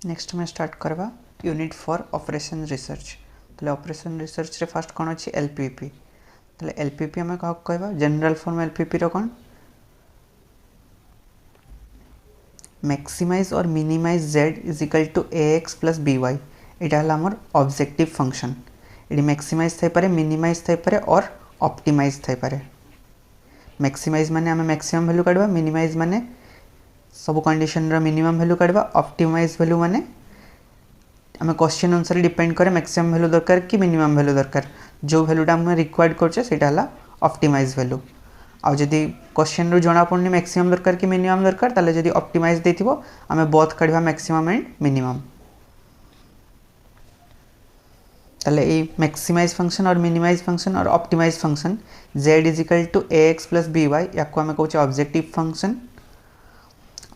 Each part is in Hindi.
नेक्स्ट में स्टार्ट करवा यूनिट फॉर ऑपरेशन रिसर्च। तो ऑपरेशन रिसर्च रे फर्स्ट कौन अच्छी एलपीपी। तो एलपीपी आम क्या कहवा जनरल फॉर्म एलपीपी रो कौन मैक्सिमाइज और minimize z is equal to a x plus b y. यहाँ है आमर ऑब्जेक्टिव फंक्शन। ये मैक्सिमाइज थाईपे मिनिमाइज थाईपे और ऑप्टिमाइज थाईपे। मैक्सिमाइज माने आम मैक्सिमम वैल्यू काढ़वा, मिनिमाइज माने सब कंडीशन रो मिनिमम वैल्यू काढ़वा, ऑप्टिमाइज वैल्यू माने आम क्वेश्चन अनुसार डिपेंड करे मैक्सिमम वैल्यू दरकार कि मिनिमम वैल्यू दरकार। जो वैल्यूटा आम रिक्वायर्ड करछे सेटा हला ऑप्टिमाइज वैल्यू। आउ जदि क्वेश्चन रू जना पड़नी मैक्सिमम दरकार कि मिनिमम दरकार ताले जदि ऑप्टिमाइज देथिबो आम बोथ काढ़वा मैक्सिमम एंड मिनिमम। ताले ए मैक्सिमाइज फंक्शन और मिनिमाइज फंक्शन और optimize function z is equal to a x plus b y या आम कहूँ ऑब्जेक्टिव फंक्शन।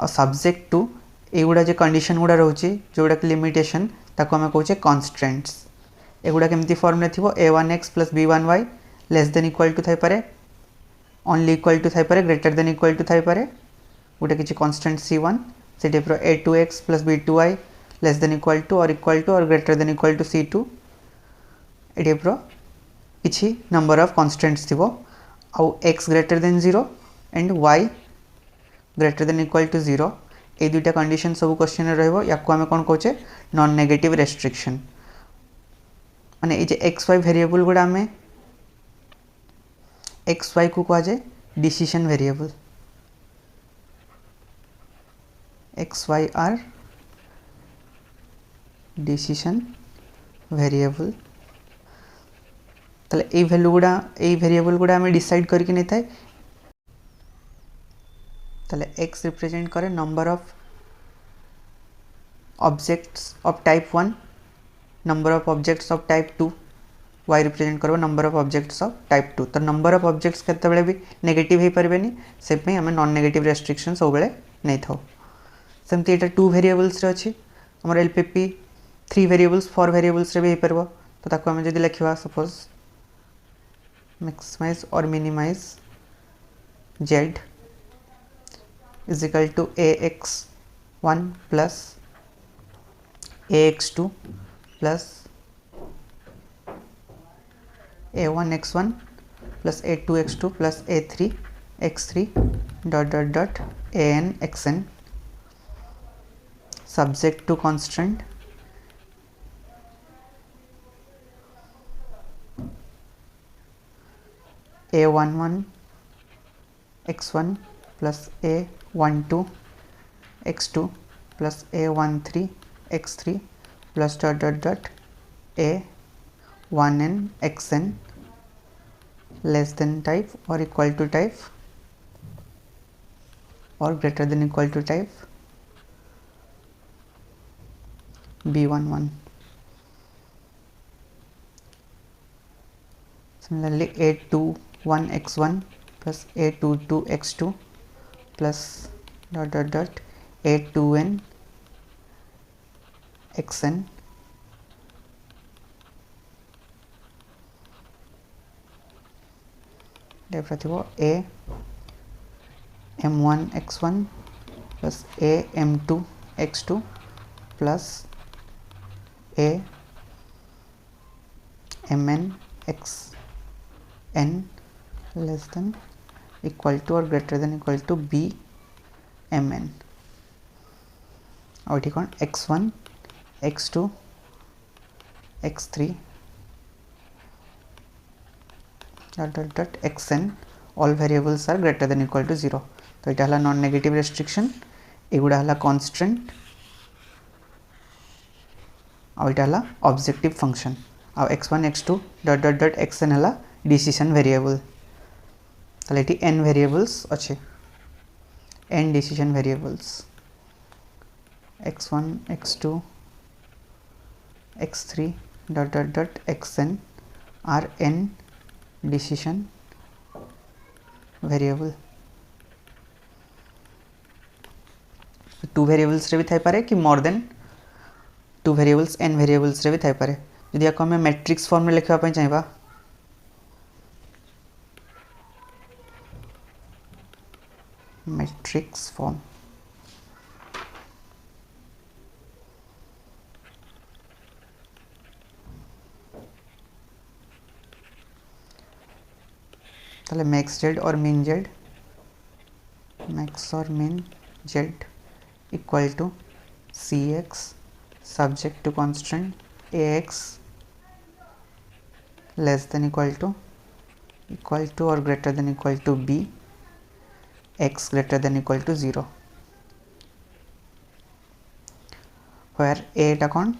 और सब्जेक्ट टू एगुड़ा जो कंडीशन गुड़ा रोचे जोड़ा कि लिमिटेशन ताको आम कहूँ कन्स्ट्रेंट्स। एगुड़ा केमती फॉर्म रे थिबो a1x plus b1y less than equal to थाईपे, ओनली इक्वल टू थाईपे, ग्रेटर देन इक्वल टू थाईपे गोटे किसी कन्स्ट्रेंट c1 से type a2x plus b2y less than equal to और greater than equal to c2 ए टाइप किसी नंबर ऑफ कन्स्ट्रेंट्स थिबो। आउ x greater than 0 and y greater than equal to 0 ये दुईटा कंडीशन सब क्वेश्चन रहिबो। याकू आमे कोन कहूचे नॉन नेगेटिव रेस्ट्रिक्शन। माने ये एक्स वाई वेरिएबल गुड़ा आमे एक्स वाई को कह जाए decision variable. X y are decision variable. ताले ए वैल्यू गुड़ा ए वेरिएबल गुड़ा आमे डिसाइड करके नहीं थाए। ताले एक्स रिप्रेजेंट करे number of objects of type 1, number of objects of type 2, y represent करबो number of objects of type 2। तो नंबर ऑफ ऑब्जेक्ट्स केते बेले भी नेगेटिव हे परबेनी, से पे हमें नॉन नेगेटिव रेस्ट्रिक्शन सब बेले नै थाओ। सेमती एटा 2 वेरिएबल्स रे अछि हमर एलपीपी 3 वेरिएबल्स 4 वेरिएबल्स रे भी हे परबो। तो ताको हमें जदि लिखिबा सपोज मैक्सिमाइज और minimize z is equal to ax1 plus ax2 plus a1x1 plus a2x2 plus a3x3 dot dot dot an subject to constant a11 x1 plus a12 x2 plus a13 x3 plus dot dot dot a1n xn less than type or equal to type or greater than equal to type b11. Similarly a21 x1 plus a22 x2 plus dot dot dot a2n xn a m1 x1 plus a m2 x2 plus a mn xn less than equal to or greater than equal to b mn। और कौन x1 x2 x3 dot dot dot xn all variables are greater than equal to 0। तो यहाँ है नॉन नेगेटिव रेस्ट्रिक्शन, एगुड़ा है कॉन्स्टेंट और यहाँ है ऑब्जेक्टिव फंक्शन। और x1 x2 dot dot dot xn है डिसीजन वेरिएबल। ताले ये n वेरिएबल्स अच्छे n decision variables x1 x2 x3 dot dot dot xn are n decision variable। 2 variables रे भी थाई पारे कि more than 2 variables n variables रे भी थाई पारे। यदि आपको हमें मैट्रिक्स फॉर्म में लिखा पई चाहिबा मैट्रिक्स फॉर्म ताले मैक्स जेड और मिन जेड, मैक्स और min Z equal to C X subject to constant A X less than equal to और greater than equal to B x greater than equal to 0 where a टा कौन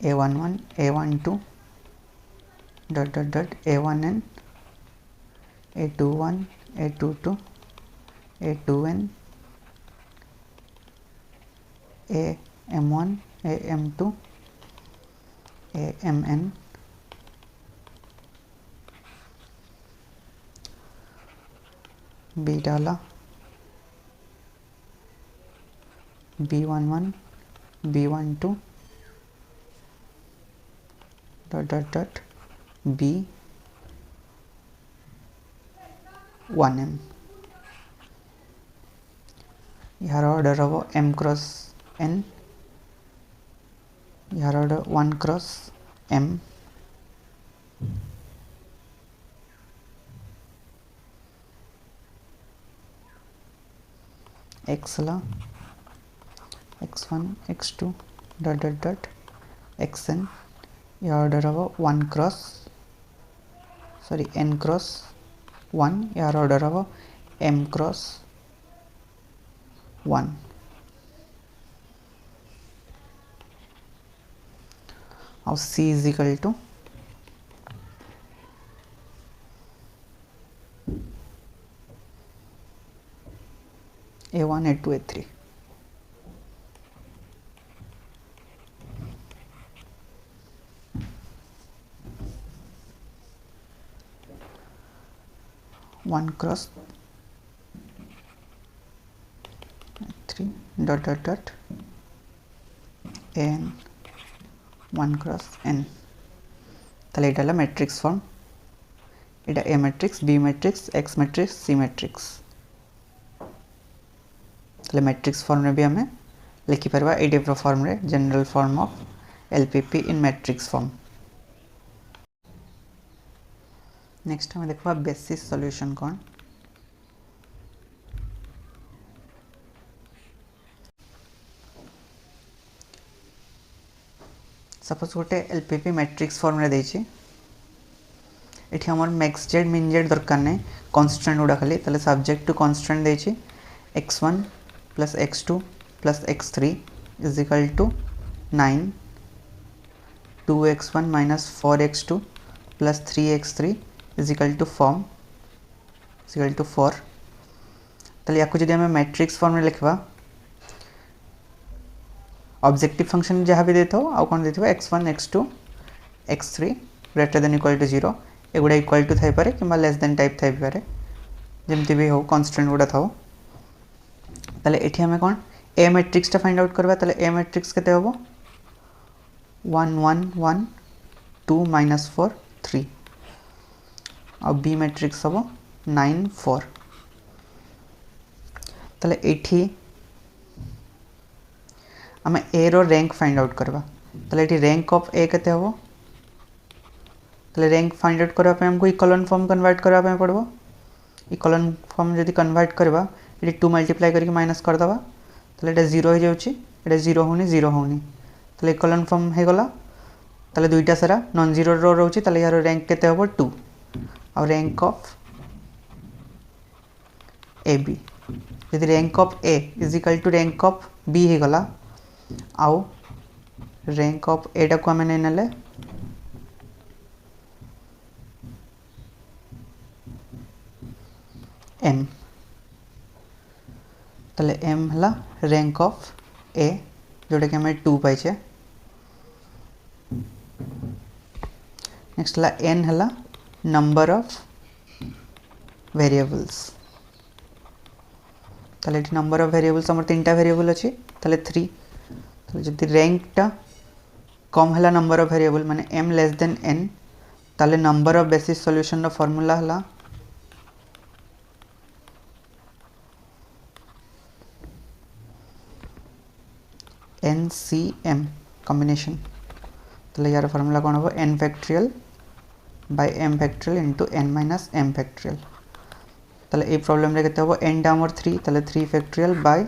a11 a12 dot dot dot a1n a21 a22 a2n am1 am2 amn b डाला b11 b12 dot dot dot b1m यार ऑर्डर हम m क्रॉस n यार ऑर्डर 1 क्रॉस m x ला x1 x2 dot dot dot xn ये ऑर्डर हम 1 क्रॉस n क्रॉस 1 यार ऑर्डर हम m क्रॉस 1 और c इज इक्वल टू a1 a2 a3 1 cross 3 dot dot dot n 1 cross n তাহলে এটা হলো ম্যাট্রিক্স ফর্ম এটা a matrix b matrix x matrix c matrix তাহলে ম্যাট্রিক্স ফর্ম रे भी हमें लिखि परबा ए टाइप फॉर्म रे general form of LPP in matrix form next हमें देखबा बेसिस सॉल्यूशन कोन सपोज गोटे एलपीपी मैट्रिक्स फॉर्म रे देछि एठी हमर मैक्स जेड मिन जेड दरकार नै कांस्टेंट गुडा खाली तले सब्जेक्ट टू कांस्टेंट देछि x1 plus x2 plus x3 is equal to 9 2x1 minus 4x2 plus 3x3 is equal to 4 ताले याको जदि हमें मैट्रिक्स फॉर्म में लिखवा ऑब्जेक्टिव फंक्शन जहाँ भी देता हो आउ कौन देथिबा x1 x2 x3 greater than equal to 0 एगुडा इक्वल टू थाई पारे किंबा लेस देन टाइप थाई पारे जेमति भी हो कांस्टेंट गुडा थाओ ताले एठी हमें कौन ए मैट्रिक्स टा फाइंड आउट करबा ताले ए मैट्रिक्स केते होबो 1 1 1 2 minus 4 3 और बी मैट्रिक्स होबो 9 4 ताले एठी हमें ए रो रैंक फाइंड आउट करबा ताले एठी रैंक ऑफ ए केते होबो ताले रैंक फाइंड आउट करबा पे हमको इकोलन फॉर्म कन्वर्ट करबा पे पड़बो इकोलन फॉर्म जदि कन्वर्ट करबा ये 2 मल्टीप्लाई करके माइनस कर दबा ताले एटा 0 हो जाउची एटा 0 होनी ताले इकोलन फॉर्म हे गला ताले दुईटा सारा नॉन जीरो रो रहउची ताले यार रैंक केते होबो 2 और रैंक ऑफ ए बी यदि rank of A is equal to rank of B हे गला आउ रैंक ऑफ एटा को हमें नै नले m ताले m हला रैंक ऑफ a जोटा कि हमें 2 पाई छे नेक्स्ट हला n हला नंबर ऑफ वेरिएबल्स ताले नंबर ऑफ वेरिएबल्स हमर तीनटा वेरिएबल अछि ताले 3 ताले जदि रैंक टा कम हला नंबर ऑफ वेरिएबल माने m लेस देन n ताले नंबर ऑफ बेसिस सॉल्यूशन रो फार्मूला हला NCM कॉम्बिनेशन ताले यार फार्मूला कोन हो n factorial by m factorial into n minus m factorial ताले ए प्रॉब्लम रे केते हो n टाइम 3 ताले 3 factorial by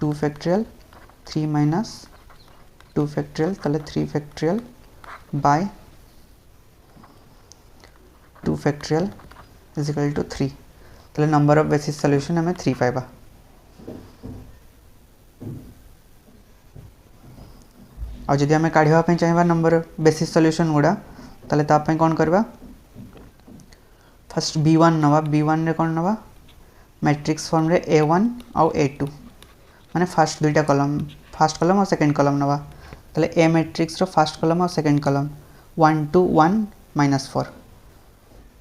2 factorial 3 minus 2 factorial ताले 3 factorial by 2 factorial is equal to 3 ताले नंबर ऑफ बेसिस सॉल्यूशन हमें 3 पाइबा और जदि आम काढ़ा चाहिए नंबर बेसिस सॉल्यूशन गुड़ा ताले तापाई कौन करवा फर्स्ट b1 नवा b1 रे कौन नवा मैट्रिक्स फॉर्म रे a1 और a2 माने फर्स्ट दुईटा कॉलम फर्स्ट कॉलम और सेकंड कॉलम नवा ताले a मैट्रिक्स रो फर्स्ट कॉलम और सेकंड कॉलम 1 2 1 -4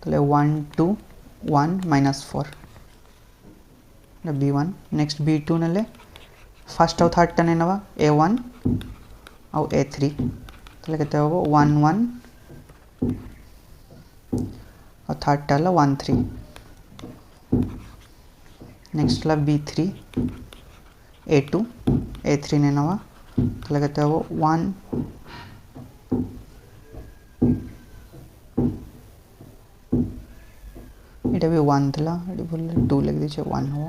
ताले 1 2 1 -4 b1 नेक्स्ट b2 नेले फर्स्ट और थर्ड टा ने नवा a1 और a3 ताले केते हो 1 1 और थर्ड टा 1 3 नेक्स्ट ला b3 a2 a3 ने नवा ताले केते हो 1 इटा भी 1 थला एडी बोले 2 लिख दीछे 1 हो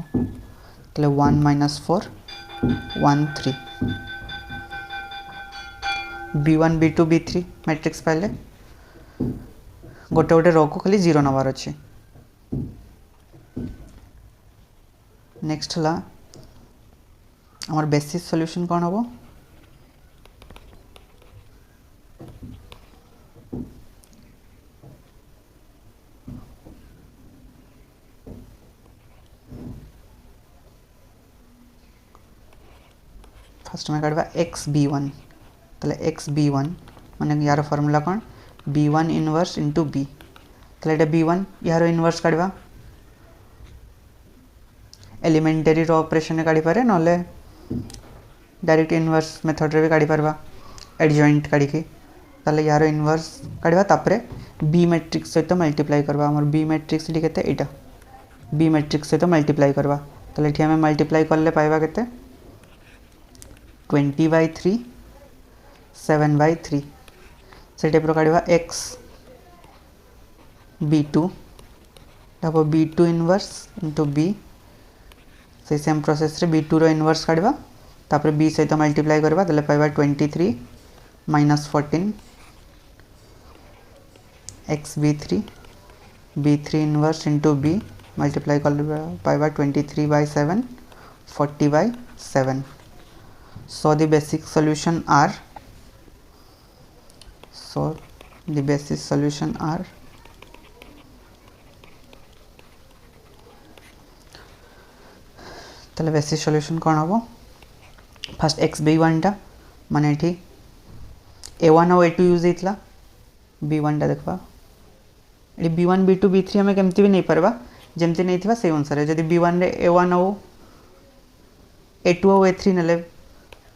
ताले 1 -4 1 3 b1 b2 b3 मैट्रिक्स पहले गोटे गोटे रो को खाली 0 नवार अच्छे नेक्स्ट हला हमार बेसिस सॉल्यूशन कौन होबो फर्स्ट में काढवा x b1 ताले x b1 माने यार फार्मूला कौन b1 इनवर्स इंटू b ताले एटा b1 यार इनवर्स काढवा एलिमेंटरी रो ऑपरेशन काढी पारे नले डायरेक्ट इनवर्स मेथड रे भी काढी परबा एडजॉइंट काढी के ताले यार इनवर्स काढवा तापरे b मैट्रिक्स सहित मल्टीप्लाई करबा हमर b मैट्रिक्स डी केते एटा b मैट्रिक्स सहित मल्टीप्लाई करबा ताले एठी हमें मल्टीप्लाई करले पाइबा केते 20/3 7/3 से टाइप रो काढवा x b2 तब b2 इनवर्स इंटू b से सेम प्रोसेस रे b2 रो इनवर्स काढवा तापर b सहित मल्टीप्लाई करबा तले पाइबा 23 -14 x b3 b3 inverse into b multiply करबा पाइबा 23/7 40/7 so the basic solution are ताले बेसिक सॉल्यूशन कौन हम फर्स्ट x b1 टा माने एठी a1 और a2 यूज होइतला b1 टा देखबा एठी b1 b2 b3 हमें केमति भी नहीं परबा जेमति नहीं थिबा से अनुसार यदि b1 रे a1 और a2 और a3 नले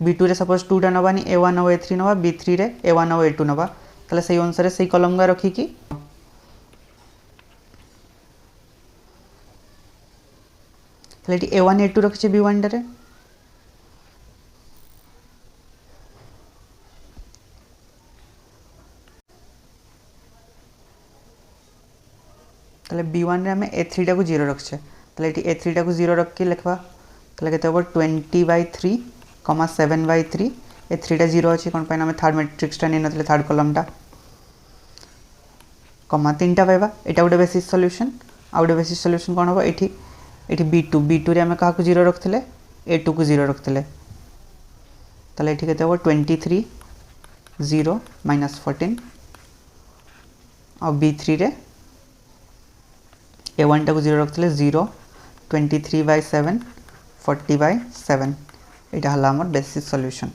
b2 रे सपोज 2 टा नबानी a1 और a3 नबा b3 रे a1 और a2 नबा ताले से अनुसार से कॉलम गा रखी की ताले a1 a2 रखिचे b1 रे ताले b1 रे हमें a3 टा को 0 रखछे ताले a3 टा को 0 रख के लिखबा ताले केते हो 20/3 7/3 a3 टा 0 अछि कोन पाइन हमें थर्ड मैट्रिक्स टा नै नतले थर्ड कॉलम टा कमा 3 टा पाइबा एटा गोटे बेसिस सॉल्यूशन आ गोटे बेसिस सॉल्यूशन कोन हो एठी b2 रे हमें का को 0 रखथले a2 को 0 रखथले ताले एठी केते हो 23 0 -14 और b3 रे a1 टा को 0 रखथले 0 23/7 40/7 एटा हला हमर बेसिस सॉल्यूशन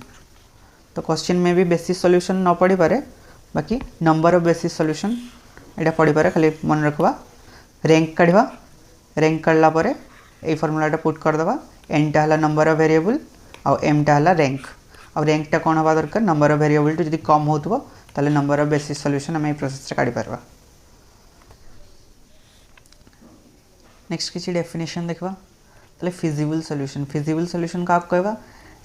तो क्वेश्चन में भी बेसिस सॉल्यूशन न पड़ी पारे बाकी नंबर ऑफ बेसिस सॉल्यूशन एटा पड़ी पारे खाली मन रखबा रैंक काढवा रैंक काढला पारे ए फार्मूला टा पुट कर दबा n टा हला नंबर ऑफ वेरिएबल और m टा हला रैंक और रैंक टा कोन हबा दरकार नंबर ऑफ वेरिएबल तो जदी कम होतबो ताले नंबर ऑफ बेसिस सॉल्यूशन हम ए प्रोसेस रे काढी परबा नेक्स्ट किछि डेफिनेशन देखबा ताले फिजिबल सॉल्यूशन का कहबा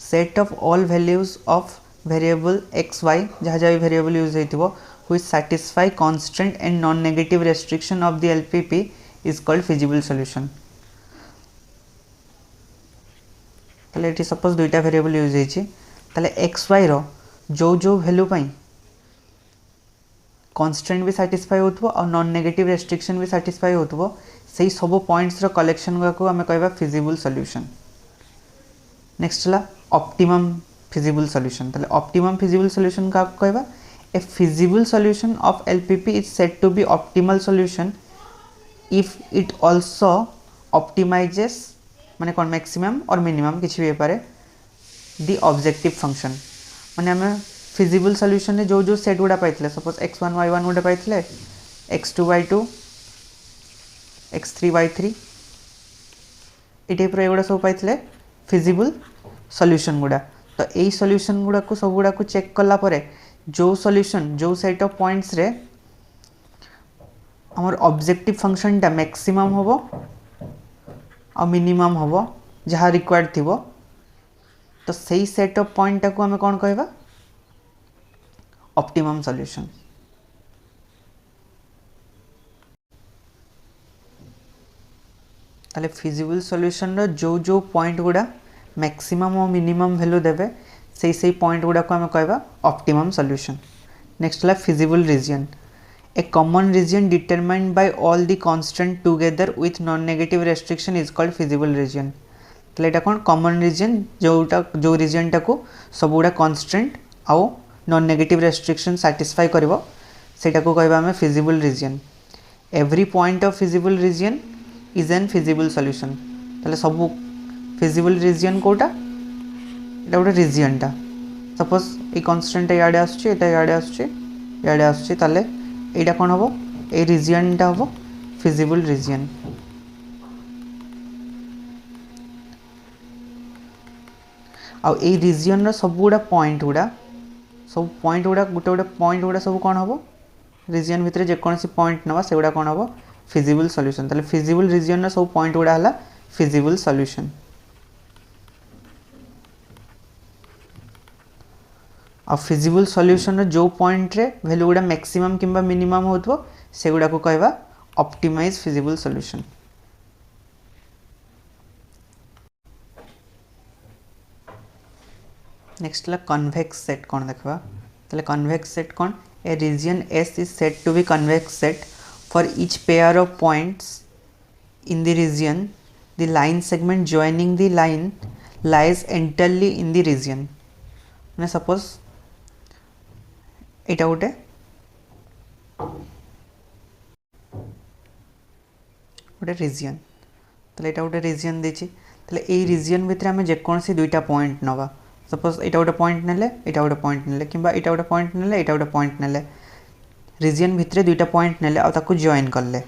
set of all values of variable x Y जहाँ जहाँ भी वेरिएबल यूज होइथिबो which satisfy constant and non negative restriction of the LPP is called feasible solution. ताले एटी सपोज दुईटा वेरिएबल यूज होइछि ताले एक्स वाई रो जो जो वैल्यू पाई कांस्टेंट भी सैटिस्फाई होथबो और नॉन नेगेटिव रेस्ट्रिक्शन भी सैटिस्फाई होथबो सेही सब पॉइंट्स रो कलेक्शन को आमे कहबा फिजिबल सॉल्यूशन। नेक्स्ट हला ऑप्टिमम फिजिबल सॉल्यूशन। ताले ऑप्टिमम फिजिबल सॉल्यूशन का कहबा a feasible solution of LPP is said to be optimal solution if it also optimizes माने कोन मैक्सिमम और मिनिमम किछि भी पारे दी ऑब्जेक्टिव फंक्शन माने हमें फिजिबल सॉल्यूशन ने जो जो सेट गुडा पाइथिले सपोज x1 y1 गुडा पाइथिले x2 y2 x3 y3 ए टाइप रो एगुडा सब पाइथिले फिजिबल सॉल्यूशन गुडा। तो यही सॉल्यूशन गुडा को सब गुडा को चेक कला परे जो सॉल्यूशन जो सेट ऑफ पॉइंट्स रे हमर ऑब्जेक्टिव फंक्शन टा मैक्सिमम होबो और मिनिमम होबो जहाँ रिक्वायर्ड थिबो तो सही सेट ऑफ पॉइंट टा को हमें कौन कहबा ऑप्टिमम सॉल्यूशन। ताले फिजिबल सॉल्यूशन रो जो जो पॉइंट गुडा मैक्सिमम और मिनिमम वैल्यू देबे सही सही पॉइंट गुडा को हमें कहबा ऑप्टिमम सॉल्यूशन। नेक्स्ट हला feasible region a common region determined by all the constant together with non negative restriction is called feasible region. ताले एटा कोन कॉमन रीजन जो रीजन टा को सब गुडा कांस्टेंट आउ नॉन नेगेटिव रेस्ट्रिक्शन सैटिस्फाई करिवो सेटा को कहबा हमें feasible region. Every point of feasible region is an feasible solution. ताले सब फिजिबल रीजन कोटा एटा गोटे रीजन टा सपोज ए कांस्टेंट याडे आछे एटा याडे आछे ताले एटा कोन हबो ए रीजन टा हबो फिजिबल रीजन। आ ए रीजन रो सब गुडा पॉइंट गुडा गोटे गोटे पॉइंट गुडा सब कौन हम रीजन भितर जेकोसी पॉइंट नवा से गुडा कौन हम फिजिबल सॉल्यूशन। ताले फिजिबल रीजन रो सब पॉइंट गुडा हला फिजिबल सॉल्यूशन। आ फिजिबल सॉल्यूशन रो जो पॉइंट रे वैल्यू गुडा मैक्सिमम किंबा मिनिमम होतबो से गुडा को कहबा ऑप्टिमाइज फिजिबल सॉल्यूशन। नेक्स्ट ला कन्वेक्स सेट कौन देखबा। ताले कन्वेक्स सेट कौन a region S is said to be convex set for each pair of points in the region the line segment joining the line lies entirely in the region. माने सपोज एटा गोटे रीजन ताले एटा गोटे रीजन देछि ताले ए रीजन भितर हम जेकोसी दुईटा पॉइंट नवा सपोज एटा गोटे पॉइंट नेले एटा गोटे पॉइंट नेले किंबा एटा गोटे पॉइंट नेले एटा गोटे पॉइंट नेले रीजन भितर दुईटा पॉइंट नेले आ ताको जॉइन करले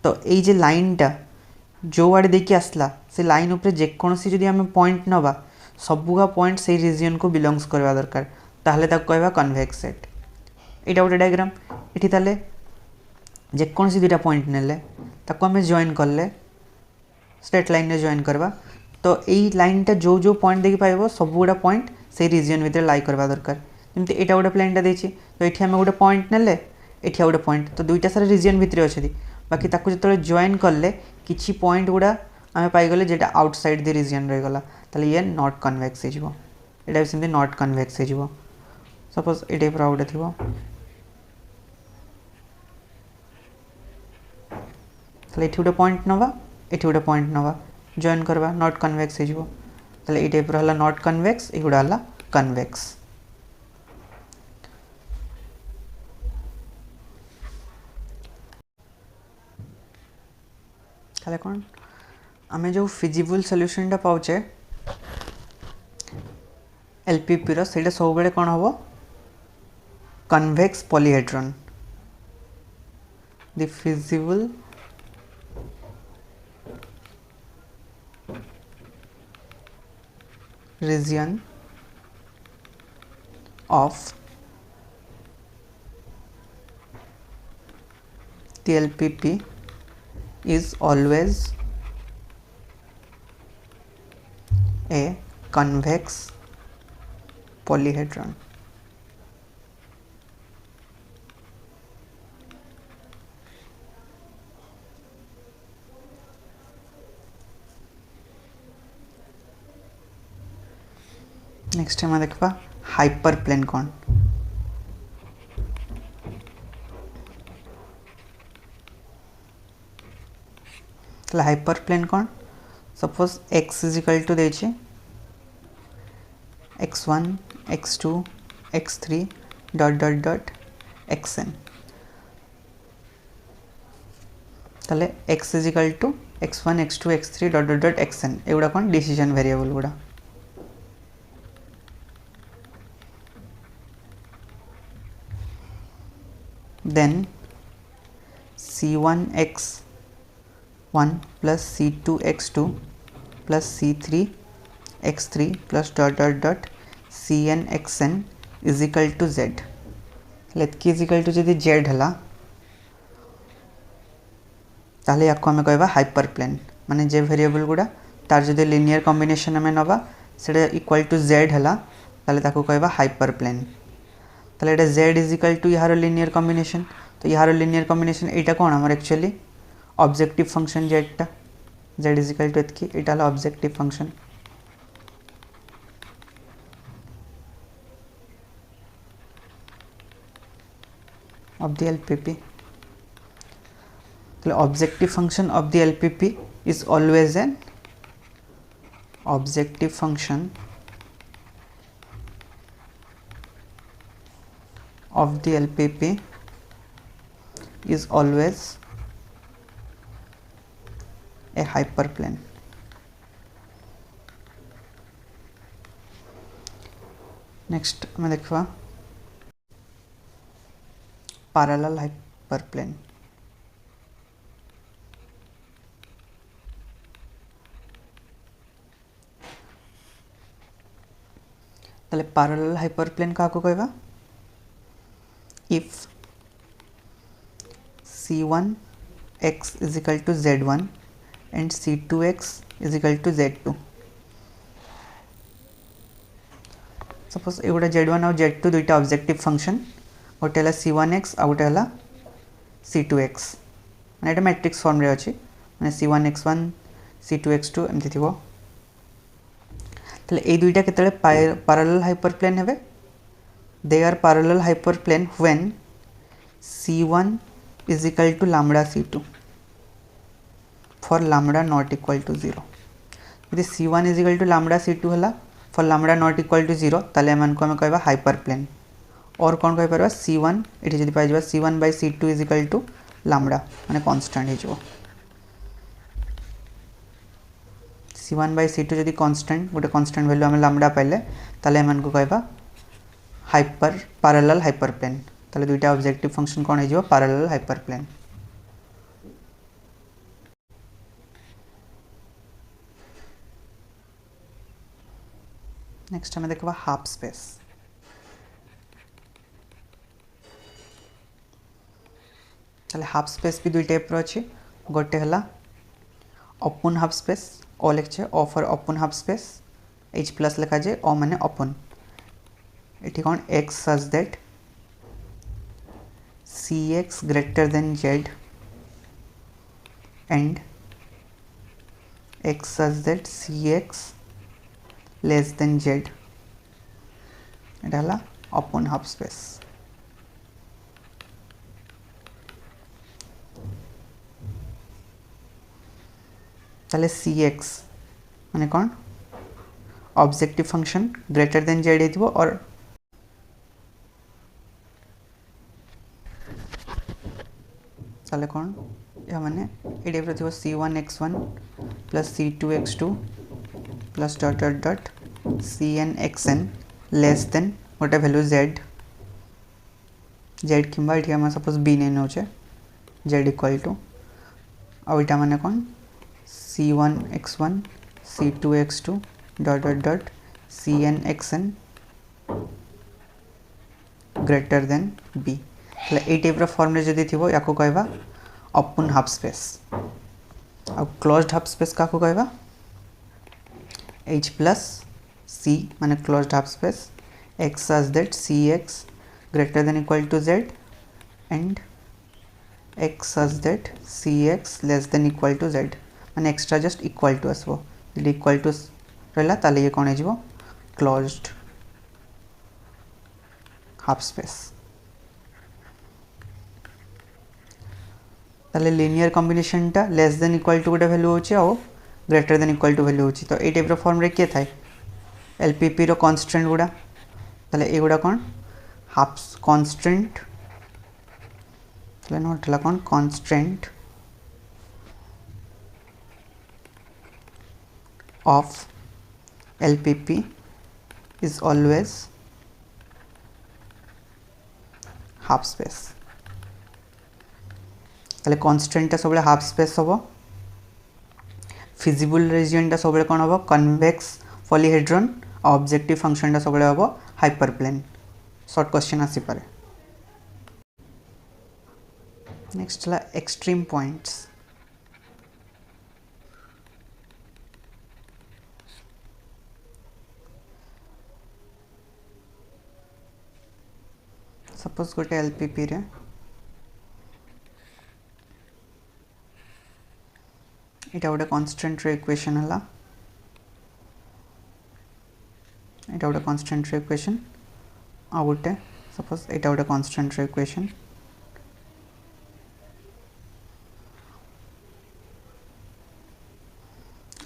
तो ए जे लाइन टा जो आड़े देखि आसला से लाइन ऊपर जेकोसी जदि हम पॉइंट नवा सबुगा पॉइंट से रीजन को बिलोंग्स करवा दरकार ताहले ताको कहबा कन्वेक्स सेट। एटा गोटे डायग्राम एठी ताले जेकोसी दुईटा पॉइंट नेले ताको हम जॉइन करले स्ट्रेट लाइन रे जॉइन करवा तो यही लाइन टा जो जो पॉइंट देखि पाइबो सब गुडा पॉइंट से रीजन भितर लाई करवा दरकार। जमते एटा गोटे प्लेन टा देछि तो एठी हम गोटे पॉइंट नेले एठी गोटे पॉइंट तो दुईटा सारा रीजन भितर अछि बाकी ताको जतले जॉइन करले किछि पॉइंट गुडा आमे पाइ गले जेटा आउटसाइड द रीजन रहि गला ताले ये नॉट कन्वेक्स हे जिवो एटा सिम्पली नॉट कन्वेक्स हे जिवो। सपोज ए टाइप रा गोटे थिबो ताले एठी गोटे पॉइंट नवा एठी गोटे पॉइंट नवा जॉइन करवा नॉट कन्वेक्स हे जिवो ताले ए टाइप रहला नॉट कन्वेक्स ए गुडा हला कन्वेक्स। ताले कोन आमे जो फिजिबल सॉल्यूशन टा पाउचे एलपीपी रो सेटा सब बेले कोन हबो convex polyhedron. The feasible region of the LPP is always a convex polyhedron. Next हम देखा हाइपरप्लेन कौन हाइपरप्लेन कौन suppose x is equal to देछि x1 x2 x3 dot dot dot xn ताले x is equal to x1 x2 x3 dot dot dot xn एगुड़ा कौन डिसीजन वेरिएबल गुड़ा then c1x1 plus c2x2 plus c3x3 plus dot dot dot cnxn is equal to z let की is equal to जदि z हला ताले याको हमें कहबा हाइपरप्लेन माने जे वेरिएबल गुडा तार जदि लिनियर कॉम्बिनेशन हमें नबा सेटा इक्वल टू z हला ताले ताको कहबा हाइपरप्लेन ताले एटा z इज इक्वल टू यार लिनियर कॉम्बिनेशन तो यार लिनियर कॉम्बिनेशन एटा कोन हमर एक्चुअली ऑब्जेक्टिव फंक्शन z टा z इज इक्वल टू एतकी एटा हला objective function of the LPP. The objective function of the LPP is always an objective function of the LPP is always a hyperplane. Next मैं देखवा parallel hyperplane. ताले parallel hyperplane का कहबा if c1x is equal to z1 and c2x is equal to z2 suppose एगुड़ा z1 और z2 दुईटा ऑब्जेक्टिव फंक्शन गोटे है c1x आ गोटे है c2x माने मैट्रिक्स फॉर्म रे अछि माने c1x1 c2x2 एमति थिबो तले ए दुईटा केतले पैरेलल हाइपरप्लेन हेबे they are parallel hyperplane when c1 is equal to lambda c2 for lambda not equal to 0 यदि c1 is equal to lambda c2 हला for lambda not equal to 0 ताले मन को हम कहबा हाइपरप्लेन और कौन कहि परबा c1 एठी जदि पाइ जबा c1 by c2 is equal to lambda माने कांस्टेंट हे जो c1 by c2 जदि कांस्टेंट गोटे कांस्टेंट वैल्यू हम lambda पाइले ताले मन को कहबा हाइपर पैरेलल हाइपरप्लेन ताले दुईटा ऑब्जेक्टिव फंक्शन कौन हे जो पैरेलल हाइपरप्लेन नेक्स्ट हमें देखबा हाफ स्पेस ताले हाफ स्पेस भी दुई टाइप रो अछि गोटे हला ओपन हाफ स्पेस ओ लेखछे ओ for open half space h plus लिखा जाए ओ माने ओपन एठी कोन x such that cx greater than z and x such that cx less than z एटा हला ओपन हाफ स्पेस ताले cx माने कौन objective function greater than z हेतिबो और ताले कौन या माने ए टाइप रो थिबो c1x1 plus c2x2 plus dot dot dot cnxn less than गोटे वैल्यू z किंबा एठी हम सपोज b ने नोचे z इक्वल टू आ एटा माने कौन c1x1 c2x2 dot dot dot cnxn greater than b ए टाइप रो फॉर्म रे जदी थिबो याको कहबा ओपन हाफ स्पेस आ क्लोज्ड हाफ स्पेस का को कहबा h plus c माने closed half space x such that cx greater than equal to z and x such that cx less than equal to z माने एक्स्ट्रा जस्ट इक्वल टू आसबो जदि इक्वल टू रहला ताले ये कोन हे जिवो क्लोज्ड हाफ स्पेस ताले लिनियर कॉम्बिनेशन टा लेस देन इक्वल टू गोटे वैल्यू होची और greater than equal to value होची तो ए टाइप रो फॉर्म रे के थाए एलपीपी रो कांस्टेंट गुडा ताले ए गुडा कोन हाफ कांस्टेंट ताले नोट ला कोन constant of LPP is always half space ताले कांस्टेंट टा सबले हाफ स्पेस होबो फिजिबल रीजन टा सबले कोन होबो कन्वेक्स पॉलीहेड्रॉन ऑब्जेक्टिव फंक्शन टा सबले होबो हाइपरप्लेन शॉर्ट क्वेश्चन आसी पारे नेक्स्ट ला एक्सट्रीम पॉइंट्स सपोज गोटे एलपीपी रे इटा गोटे कांस्टेंट रे इक्वेशन हला इटा गोटे कांस्टेंट रे इक्वेशन आ गोटे सपोज इटा गोटे कांस्टेंट रे इक्वेशन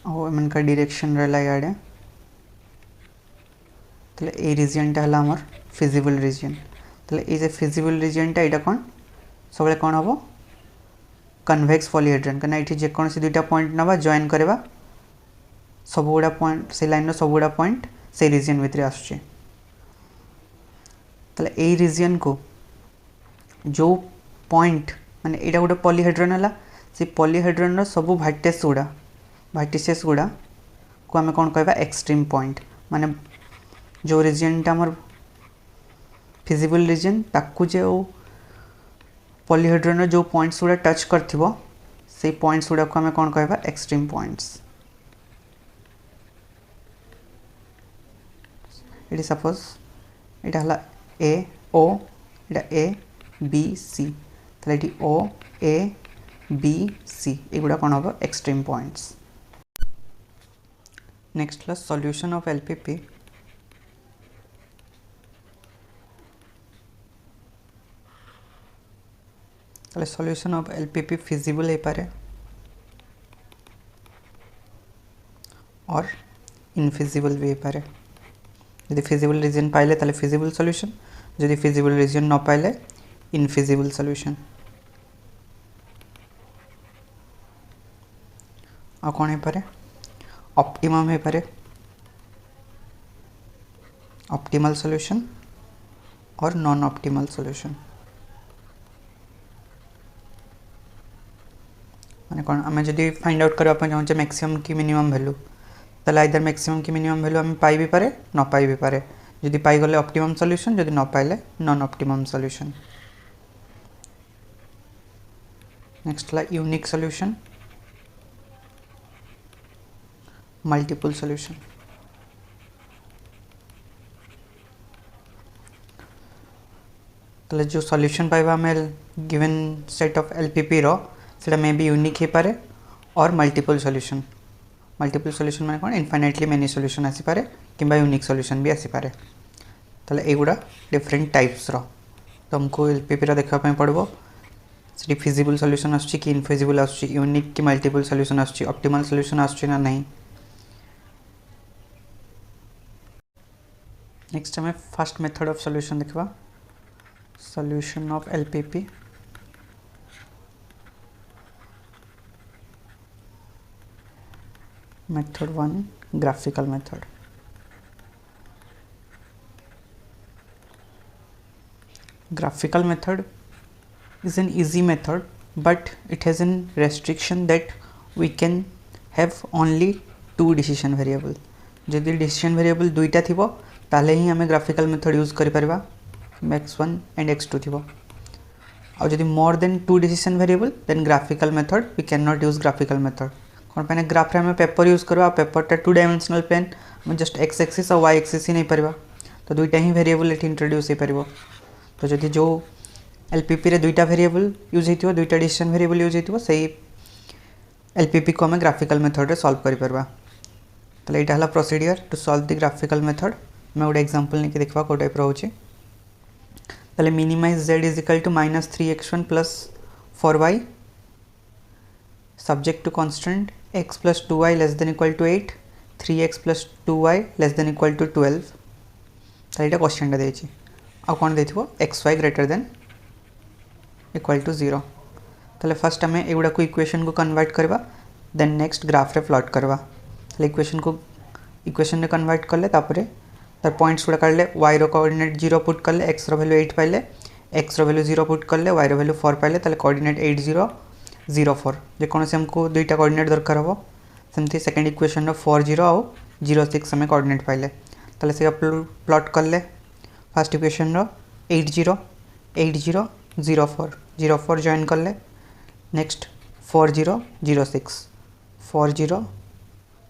और मन का डायरेक्शन रहला याडे तले ए रीजन टा हला हमर फिजिबल रीजन तले ए जे फिजिबल रीजन टा एटा कोन सबले कोन हबो कन्वेक्स पॉलीहेड्रॉन कना इठी जे कोन से दुटा पॉइंट नबा जॉइन करबा सब गुडा पॉइंट से लाइन रो सब गुडा पॉइंट से रीजन भितरे आछे तले ए रीजन को जो पॉइंट माने एटा गोटे पॉलीहेड्रॉन हला से पॉलीहेड्रॉन रो सब वर्टिसेस गुडा को हमें कोन कहबा एक्सट्रीम पॉइंट माने जो रीजन टा हमर फिजिबल रीजन ताकू जे पॉलीहेड्रॉन जो पॉइंट्स गुडा टच करथिबो से पॉइंट्स गुडा को हमें कोन कहबा extreme points it is suppose इटा हला ए ओ इटा ए बी सी तले इटी ओ ए बी सी एगुडा कोन हबो एक्सट्रीम पॉइंट्स नेक्स्ट ला सॉल्यूशन ऑफ एलपीपी ताले सॉल्यूशन ऑफ एलपीपी फिजिबल है पारे और इनफिजिबल भी है पारे यदि फिजिबल रीजन पाइले ताले फिजिबल सॉल्यूशन यदि फिजिबल रीजन न पाइले इनफिजिबल सॉल्यूशन आ कौन है पारे ऑप्टिमम है पारे ऑप्टिमल सॉल्यूशन और नॉन ऑप्टिमल सॉल्यूशन माने कोन हमें जदी फाइंड आउट करबा पन चाहू मैक्सिमम की मिनिमम वैल्यू तले आइदर मैक्सिमम की मिनिमम वैल्यू हम पाई भी पारे न पाई भी पारे जदी पाई गले ऑप्टिमम सॉल्यूशन जदी न पाइले नॉन ऑप्टिमम सॉल्यूशन नेक्स्ट ला यूनिक सॉल्यूशन मल्टीपल सॉल्यूशन तले जो सॉल्यूशन पाइबा हमें गिवन सेट ऑफ एलपीपी रो सेटा मे बी यूनिक ही पारे और मल्टीपल सॉल्यूशन माने कोन इनफाइनाइटली मेनी सॉल्यूशन आसी पारे किंबा यूनिक सॉल्यूशन भी आसी पारे तले एगुडा डिफरेंट टाइप्स रो तुमको एलपीपी रो देखा पय पड़बो सेटी फिजिबल सॉल्यूशन आछी कि इनफिजिबल आछी यूनिक कि मल्टीपल सॉल्यूशन आछी ऑप्टिमल सॉल्यूशन आछी ना नहीं नेक्स्ट हमें फर्स्ट मेथड ऑफ सॉल्यूशन देखबा solution of LPP method 1 graphical method graphical method is an easy method but it has a restriction that we can have only two decision variable जदि decision variable दुईटा थिबो ताले ही हमें graphical method यूज करि परबा x1 and x2 थिबो और जदि more than two decision variable then graphical method we cannot use graphical method कौन पे ग्राफ रे हमें पेपर यूज करवा पेपर टा टू डायमेंशनल प्लेन में जस्ट एक्स एक्सिस और वाई एक्सिस ही नहीं परबा तो दुईटा ही वेरिएबल ये इंट्रोड्यूस हो पार। तो जदि जो एलपीपी रे दुईटा वेरिएबल यूज होइतिबो दुईटा डिसीजन वेरिएबल यूज होइतिबो सही एलपीपी को हमें ग्राफिकल मेथड रे सॉल्व करि परबा। तले एटा हला procedure to solve the graphical method. मैं गोटे एग्जांपल नहीं देखा को टाइप रोचे। तले minimize z is equal to -3x1 plus 4y subject to constant x plus 2y less than equal to 8 3x plus 2y less than equal to 12। तले एटा क्वेश्चन टा देछि आ कोन देथिबो xy greater than equal to 0। तले फर्स्ट हमें एगुड़ा को इक्वेशन को कन्वर्ट करवा देन नेक्स्ट ग्राफ रे प्लॉट करवा। तले इक्वेशन रे कन्वर्ट करले तापरे तार पॉइंट्स गुड़ा काढले y रो कोऑर्डिनेट 0 पुट करले x रो वैल्यू 8 पाइले x रो वैल्यू 0 पुट करले y रो वैल्यू 4 पाइले तले कोऑर्डिनेट 8 0 0 4 जे कोन से हमको दुईटा कोऑर्डिनेट दरकार हबो सेमती सेकंड इक्वेशन रो 4 0 और 0 6 हमें कोऑर्डिनेट पाइले तले से प्लॉट करले फर्स्ट इक्वेशन रो 8 0 8 0 0 4 0 4 जॉइन करले नेक्स्ट 4 0 0 6 4 0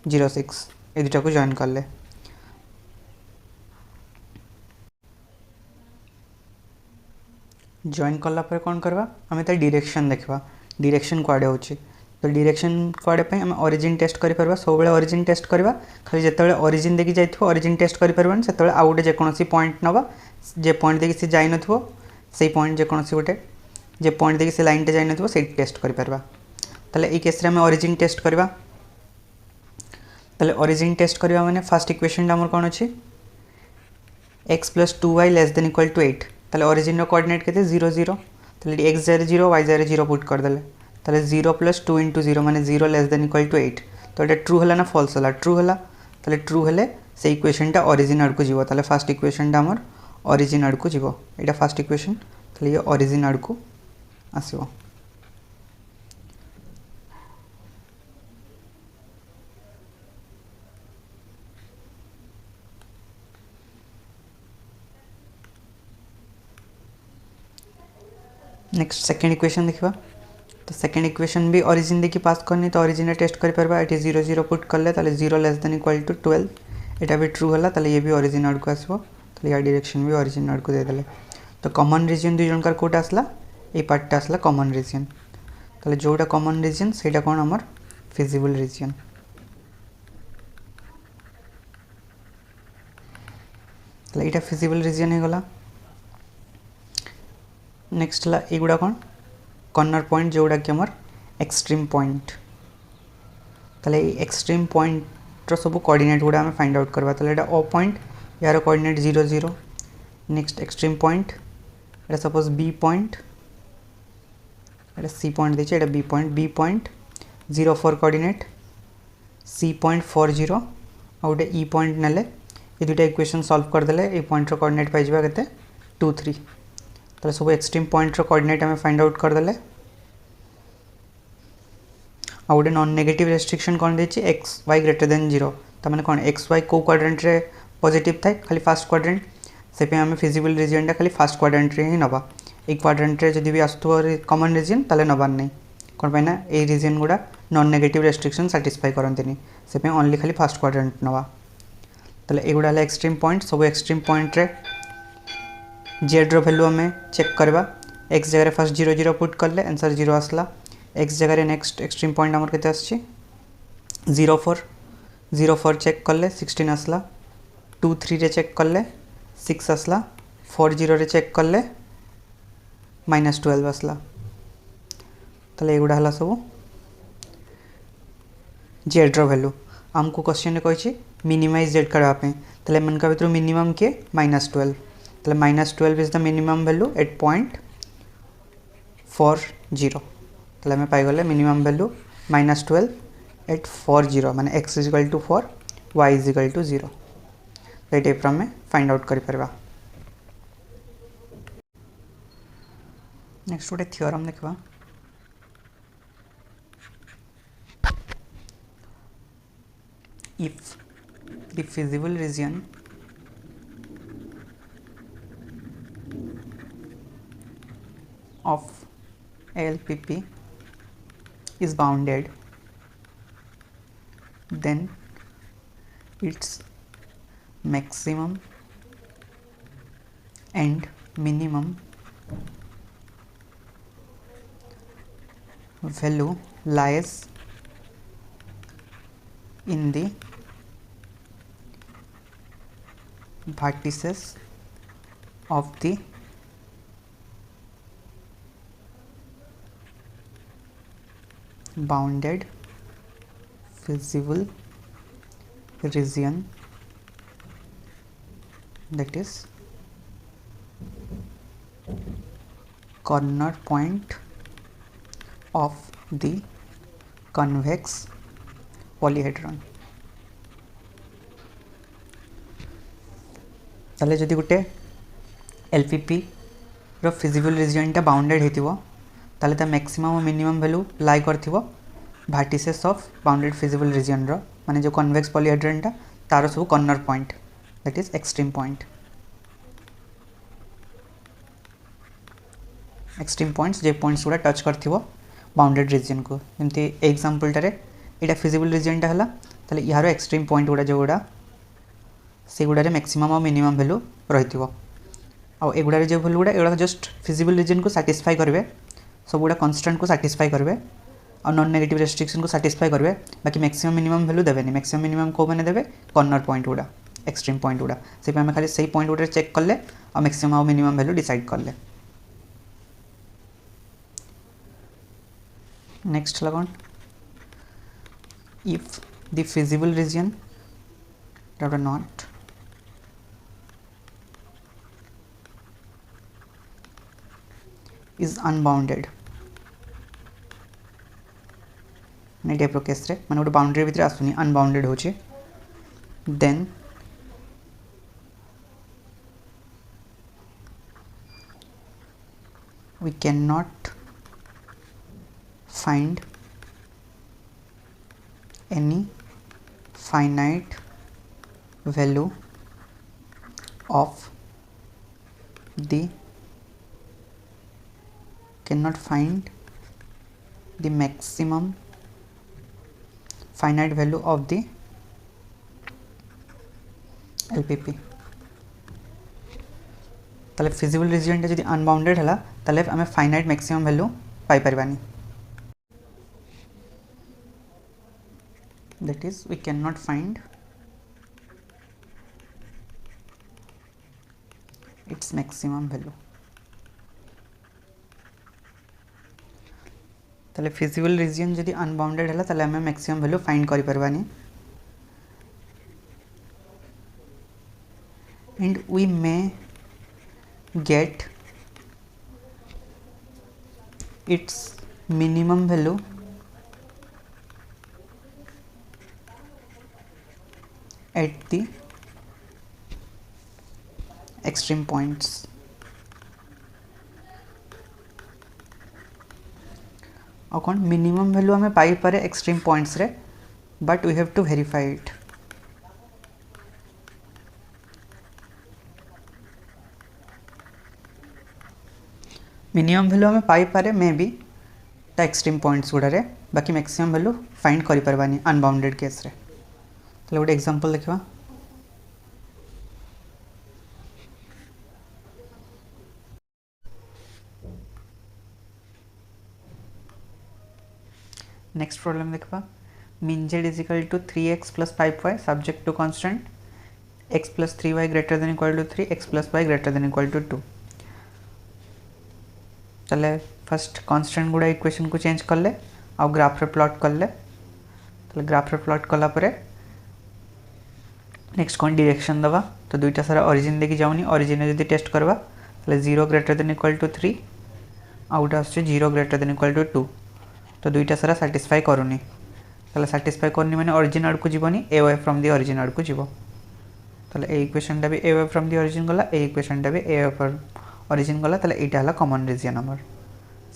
0 6 ए दुटा को जॉइन करले जॉइन कला पर कौन करवा हमें तो डायरेक्शन देखा डायरेक्शन कुआडे होची। तो डायरेक्शन कुआडे पे हम ओरिजिन टेस्ट करि परबा सब बेले ओरिजिन टेस्ट करवा खाली जेतेबेले ओरिजिन देखि जाइथो ओरिजिन टेस्ट करि परबान सेतेबेले आ गोटे जेकोनोसी पॉइंट नवा जे पॉइंट देखि से जाई नथो सेही पॉइंट जेकोनोसी गोटे जे पॉइंट देखि से लाइन टे जाई नथो सेही टेस्ट करि परबा। तले ए केस रे हम ओरिजिन टेस्ट करवा। तले ओरिजिन टेस्ट करवा माने फर्स्ट इक्वेशन हमर कोन अछि x + 2y less than equal to 8। तले ओरिजिन रो कोऑर्डिनेट केते 0 0 तले x 0 0 y 0 0 पुट कर देले तले 0 + 2 * 0 माने 0 लेस देन इक्वल टू 8। तो एटा ट्रू हला ना फॉल्स हला ट्रू हला तले ट्रू हेले से इक्वेशन टा ओरिजिन आड़ को जीवो तले फर्स्ट इक्वेशन टा हमर ओरिजिन आड़ को जीवो एटा फर्स्ट इक्वेशन तले ये ओरिजिन आड़ को आसीबो। नेक्स्ट सेकेंड इक्वेशन देखा। तो सेकेंड इक्वेशन भी ओरिजिन देखिए पास करनी तो ओरिजिन टेस्ट कर पारबा ये 0 0 पुट करले ताले 0 लेस देन इक्वल टू 12 एटा भी ट्रू हला ताले ये भी ओरिजिन आड़ को आसबो ताले या डायरेक्शन भी ओरिजिन आड़ को दे देले। तो कॉमन रीजन दुई जनकर कोटा आसला ए पार्टटा आसला कॉमन रीजन ताले जोटा कॉमन रीजन सेटा कोन हमर फिजिबल रीजन। ताले एटा फिजिबल रीजन हे गला। नेक्स्ट ला एगुड़ा कौन कॉर्नर पॉइंट जोड़ा कि हमर एक्सट्रीम पॉइंट ताले एक्सट्रीम पॉइंट रो सब कोऑर्डिनेट गुड़ा हमें फाइंड आउट करबा ताले एटा ओ पॉइंट यार कोऑर्डिनेट 0 0 नेक्स्ट एक्सट्रीम पॉइंट एटा सपोज बी पॉइंट एटा सी पॉइंट देचे एटा B point 0 4 coordinate C point 4 0 और ए पॉइंट नेले ये दुटा इक्वेशन सॉल्व कर देले ए पॉइंट रो कोऑर्डिनेट पाइ जबा केते 2 3 तो सब एक्सट्रीम पॉइंट रो कोऑर्डिनेट हमें फाइंड आउट कर देले आ गोटे नॉन नेगेटिव रेस्ट्रिक्शन कौन देछि x y ग्रेटर देन 0 त माने कौन x y को क्वाड्रेंट रे पॉजिटिव थाए खाली फर्स्ट क्वाड्रेंट से पे हमें फिजिबल रीजन टा खाली फर्स्ट क्वाड्रेंट रे ही नबा ए क्वाड्रेंट रे जदी भी आस्तो कॉमन रीजन ताले नबार नै कोन पे ना ए रीजन गुडा नॉन नेगेटिव रेस्ट्रिक्शन सैटिस्फाई करंतिनी से पे ओनली खाली फर्स्ट क्वाड्रेंट नबा ताले ए गुडा एक्सट्रीम पॉइंट सब एक्सट्रीम पॉइंट रे जेड रो वैल्यू हमें चेक करवा x जगह फर्स्ट 0 0 पुट करले आंसर 0 आसला x जगह नेक्स्ट एक्सट्रीम पॉइंट हमर केते आछि 0 4 चेक करले 16 आसला 2 3 रे चेक करले 6 आसला 4 0 रे चेक करले -12 आसला तले एगुडा हला सब जेड रो वैल्यू हमको क्वेश्चन ने कहि मिनिमाइज जेड करबा पे तले मन का भीतर मिनिमम के -12 तले -12 is the minimum value at point 40 तले हमें पाई गले मिनिमम वैल्यू -12 एट 40 माने x is equal to 4 y is equal to 0 ये टाइप में फाइंड आउट करि परबा। नेक्स्ट गोटे थ्योरम देखबा if the feasible region of LPP is bounded, then its maximum and minimum value lies in the vertices of the bounded feasible region, that is corner point of the convex polyhedron। ताले जदि गोटे एलपीपी रो फिजिबल रीजनटा बाउंडेड होइतिबो ताले ता मैक्सिमम और मिनिमम वैल्यू लाई करथिबो vertices of bounded feasible region रो माने जो कन्वेक्स पॉलीहेड्रनटा तार सब corner point that is extreme point. Extreme points जे पॉइंट्स गुड़ा टच करथिबो बाउंडेड रीजन को। जेमति एग्जांपल टारे एटा फिजिबल रीजनटा हला ताले यारो एक्सट्रीम पॉइंट गुड़ा जो गुड़ा से गुड़ारे मैक्सिमम और मिनिमम वैल्यू रहिथिबो आ एगुड़ारे जो वैल्यू गुड़ा एगुड़ा जस्ट फिजिबल रीजन को सैटिस्फाई करबे सब गुड़ा कांस्टेंट को सैटिस्फाई करबे और नॉन नेगेटिव रेस्ट्रिक्शन को सैटिस्फाई करबे बाकी मैक्सिमम मिनिमम वैल्यू देबेनी। मैक्सिमम मिनिमम को माने देबे कॉर्नर पॉइंट गुड़ा एक्सट्रीम पॉइंट गुड़ा से पे हम खाली सही पॉइंट गुड़ा चेक करले और मैक्सिमम और मिनिमम वैल्यू डिसाइड करले। नेक्स्ट लगन if the feasible region that are not is unbounded ने टाइप केस रे माने गोटे बाउंड्री भितर आसुनी अनबाउंडेड होचे then we cannot find any finite value of the cannot find the maximum finite value of the LPP। ताले फिजिबल रीजन टा जदि अनबाउंडेड हला ताले हमें फाइनाइट मैक्सिमम वैल्यू पाई परबानी that is we cannot find its maximum value। ताले फिजिबल रीजन जदि अनबाउंडेड हला ताले हमें मैक्सिमम वैल्यू फाइंड करि परबानी and we may get its minimum value at the extreme points। और कौन मिनिमम वैल्यू हमें पाई पारे एक्सट्रीम पॉइंट्स रे but we have to verify it. Minimum value हमें पाई पारे मे बी ता एक्सट्रीम पॉइंट्स गुड़ा रे बाकी मैक्सिमम वैल्यू फाइंड करि परबानी अनबाउंडेड केस रे। तो गोटे एग्जांपल देखिबा नेक्स्ट प्रॉब्लम देखा min z is equal to 3x plus 5y subject to constant x plus 3y greater than equal to 3 x plus y greater than equal to 2। चले फर्स्ट कांस्टेंट गुड़ा इक्वेशन को चेंज कर ले और ग्राफ रे प्लॉट कर ले। तो ग्राफ रे प्लॉट कला परे नेक्स्ट कौन डायरेक्शन दबा तो दुईटा सारा ओरिजिन देखी जाऊनी ओरिजिन जब टेस्ट करवा तो 0 ग्रेटर देन इक्वल टू 3 आउटा आसुचे 0 ग्रेटर देन इक्वल टू 2 तो दुईटा सारा सैटिस्फाई करूनी ताले सैटिस्फाई करनी माने ओरिजिन आड़ को जीवनी ए अवे फ्रॉम द ओरिजिन आड़ को जीवो ताले ए इक्वेशन टा भी ए अवे फ्रॉम द ओरिजिन गला ए इक्वेशन टा भी ए अवे फ्रॉम ओरिजिन गला ताले एटा हला कॉमन रीजन हमर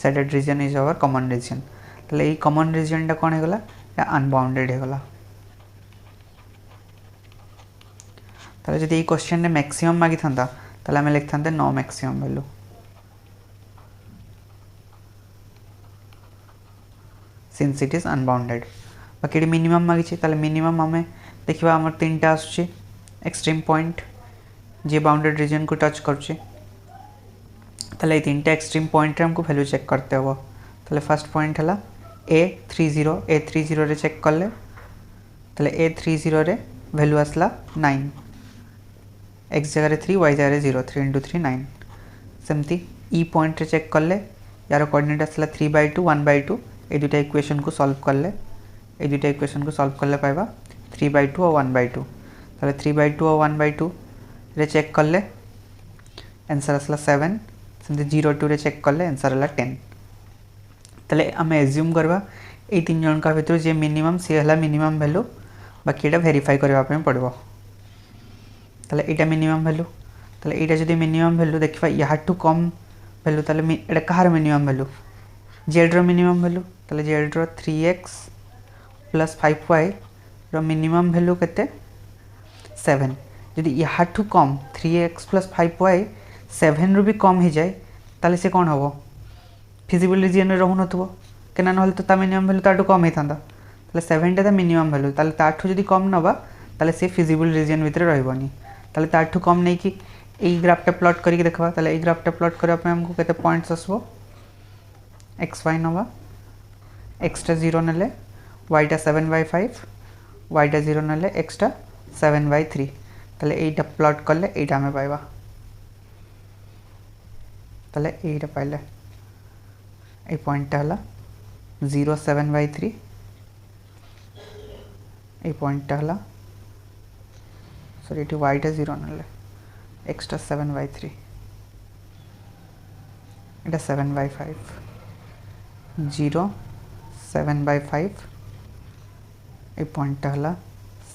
shaded region is our common region ताले ए कॉमन रीजन टा कोन हे गला या अनबाउंडेड हे गला। ताले जदि ए क्वेश्चन ने मैक्सिमम मागी थांता ताले हमें लिख थांते no maximum value since it is unbounded. बाकी मिनिमम मागी ताले मिनिमम हमें देखिबा हमर तीनटा आसुची एक्सट्रीम पॉइंट जे बाउंडेड रीजन को टच करछे ताले तीन टा एक्सट्रीम पॉइंट रे हमको वैल्यू चेक करते हो। ताले फर्स्ट पॉइंट हला A30 रे चेक करले ताले A30 रे वैल्यू आसला 9, x जगह 3 y जगह 0, 3 × 3 9। सेमती ई पॉइंट रे चेक करले यार कोऑर्डिनेट आसला 3/2 1/2। ए दुटा इक्वेशन को सॉल्व करले पाइबा 3/2 और 1/2। ताले 3/2 और 1/2 रे चेक करले आंसर आसला 7। सेमती 0 2 रे चेक करले आंसर आला 10। ताले आम एज्यूम करबा ए तीन जन का भितर जे मिनिमम सी हला मिनिमम वैल्यू, बाकी एटा वेरीफाई करबा पे पड़बो। ताले एटा मिनिमम वैल्यू, ताले एटा जदी मिनिमम वैल्यू देखबा या टू कम वैल्यू ताले एटा कहार मिनिमम वैल्यू जेड रो मिनिमम वैल्यू। ताले जेड रो 3x + 5y रो मिनिमम वैल्यू केते 7। जदी या टू कम 3x + 5y 7 रो भी कम ही जाए ताले से कोन होबो फिजिबल रीजन रे रहु नथबो केना नहले तो ता मिनिमम वैल्यू ताटू कम ही थांदा। ताले 7 टा ता मिनिमम वैल्यू, ताले ताठू जदी कम नबा ताले से फिजिबल रीजन भितर रहबोनी। ताले ताठू कम नै कि ए ग्राफ टा प्लॉट करिक देखबा। ताले ए ग्राफ टा प्लॉट करबा पे हमको केते पॉइंट्स आसबो x y नबा, x टा 0 नेले y टा 7/5, y टा 0 नेले x टा 7/3। ताले एटा प्लॉट करले एटा में पाइबा। ताले एटा पाइले ए पॉइंट हला 0 7/3, ए पॉइंट हला सॉरी y टा 0 नेले x टा 7/3, एटा 7/5, 0 7/5 ए पॉइंट हला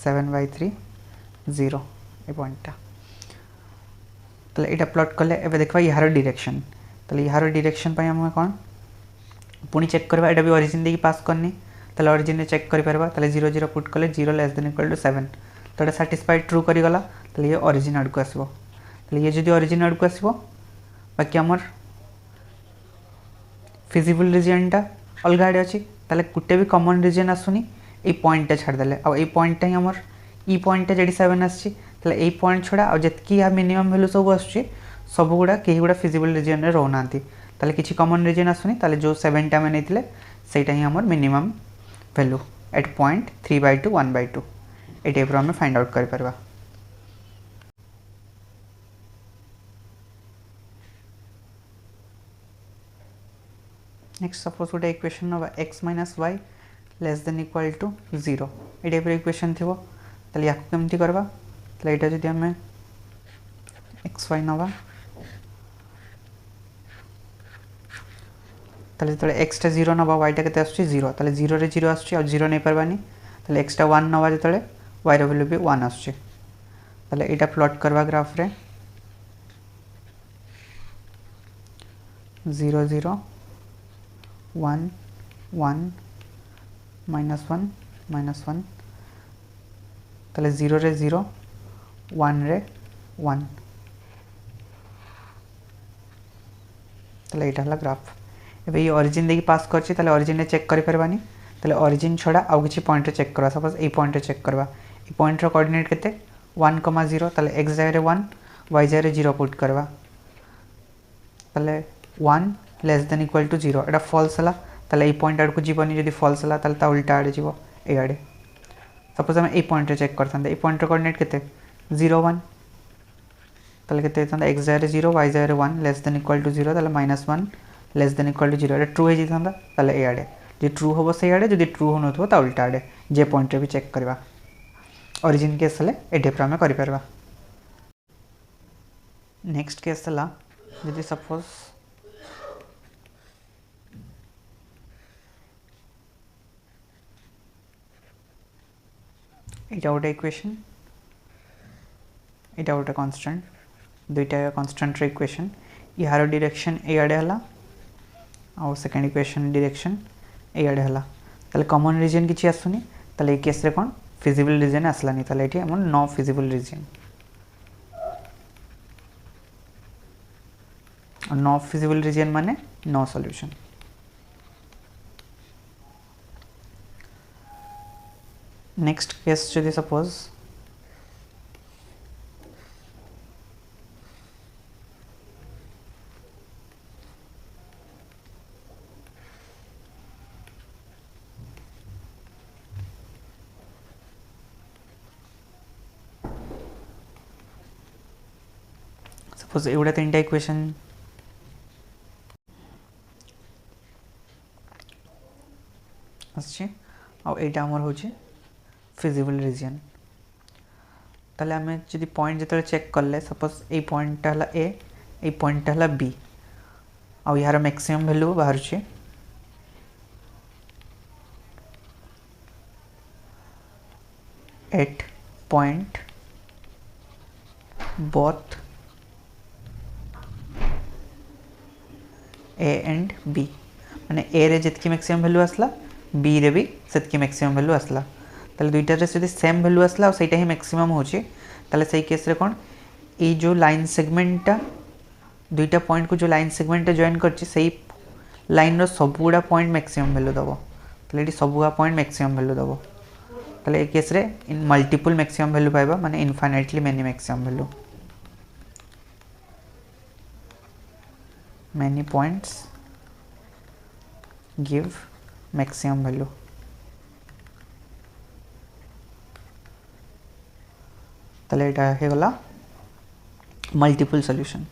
7/3 0 ए पॉइंट। ताले एटा प्लॉट करले एबे देखबा यार डायरेक्शन। ताले यार डायरेक्शन पय हम कोन पुनी चेक करबा, एटा भी ओरिजिन देकी पास करनी। ताले ओरिजिन रे चेक करि परबा। ताले 0 0 पुट करले 0 <= 7 तो एटा सैटिस्फाइड ट्रू करि गला। ताले ये ओरिजिन आड को आसीबो। ताले ये जदी ओरिजिन आड को आसीबो बाकी हमर फिजिबल रीजन टा अलग आड़े अच्छी ताले गुटे भी कॉमन रीजन आसुनी ए पॉइंट टा छाड़ देले। आ ए पॉइंट टा ही हमर ई पॉइंट टा जेडी 7 आछि ताले ए पॉइंट छोड़ा आ जतकी या मिनिमम वैल्यू सब आछि सब गुडा केही गुडा फिजिबल रीजन रे रहनांती। ताले किछि कॉमन रीजन आसुनी ताले जो 7 टा में नेतिले सेटा ही हमर minimum value at point 3/2 1/2 A type रो हम फाइंड आउट कर परबा। नेक्स्ट सपोज गोटे इक्वेशन नवा x - y <= 0 ए टाइप इक्वेशन थिबो। ताले याको केमती करबा ताले एटा जदी हमें x y नवा ताले तले x टा 0 नवा y टा केते आछी 0 ताले 0 रे 0 आछी और 0 नै परबानी। ताले x टा 1 नवा जतले y रो वैल्यू भी 1 आछी। ताले एटा प्लॉट करबा ग्राफ रे 0 0 1 1 -1 -1 ताले 0 रे 0 1 रे 1 ताले एटा हला ग्राफ। एबे ये ओरिजिन देकी पास करछि ताले ओरिजिन रे चेक करि परबानी। ताले ओरिजिन छोड़ा आउ किछि पॉइंट रे चेक करबा। सपोज ए पॉइंट रे चेक करबा, ए पॉइंट रो कोऑर्डिनेट केते 1, 0 ताले x जगह 1 y जगह 0 पुट करबा। ताले 1 <= 0 एटा फॉल्स हला ताले ए पॉइंट आड़ को जीवनी। जदी फॉल्स हला ताले ता उल्टा आड़े जीवो ए आड़े। सपोज हम ए पॉइंट रे चेक करथांते, ए पॉइंट रो कोऑर्डिनेट केते 0 1 ताले केते थांदा x जगह 0 y जगह 1 <= 0 ताले -1 <= 0 एटा ट्रू हे जिथांदा ताले ए आड़े। जे ट्रू होबो से आड़े, जदी ट्रू हो नथबो ता उल्टा आड़े। जे पॉइंट रे भी चेक करबा ओरिजिन केस हले ए टाइप रा हम करि परबा। नेक्स्ट केस हला जदी सपोज एटा गोटे इक्वेशन, एटा गोटे कांस्टेंट, दुईटा कांस्टेंट रे इक्वेशन यार डायरेक्शन ए आड़े हला आ सेकंड इक्वेशन डायरेक्शन ए आड़े हला। ताले कॉमन रीजन किछि आसुनी ताले ए केस रे कोन फिजिबल रीजन आसलानी। ताले एठी हमन नो फिजिबल रीजन और नो फिजिबल रीजन माने नो सॉल्यूशन। नेक्स्ट केस जदि सपोज सपोज एगुड़ा 3टा इक्वेशन आईटा आमर हूँ फिजिबल रीजन ताले आम जब पॉइंट जो चेक कले सपोज ये पॉइंटा है ए ये पॉइंटा है बी आउ यार मैक्सिमम वैल्यू बाहर at point both A and B माने ए रे जितकी मैक्सिमम वैल्यू आसला बी रे भी सेतकी मैक्सिमम वैल्यू आसला ताले दुईटा रे जदी सेम वैल्यू आसला और सेटा ही मैक्सिमम होची ताले सही केस रे कोन ए जो लाइन सेगमेंटा दुईटा पॉइंट को जो लाइन सेगमेंटा जॉइन करछि सही लाइन रो सबगुडा पॉइंट मैक्सिमम वैल्यू दबो ताले एटी सबगुडा पॉइंट मैक्सिमम वैल्यू दबो ताले ए केस रे इन मल्टीपल मैक्सिमम वैल्यू पाइबा माने infinitely many maximum value many points give maximum value ताले एटा हे गला मल्टीपल सॉल्यूशन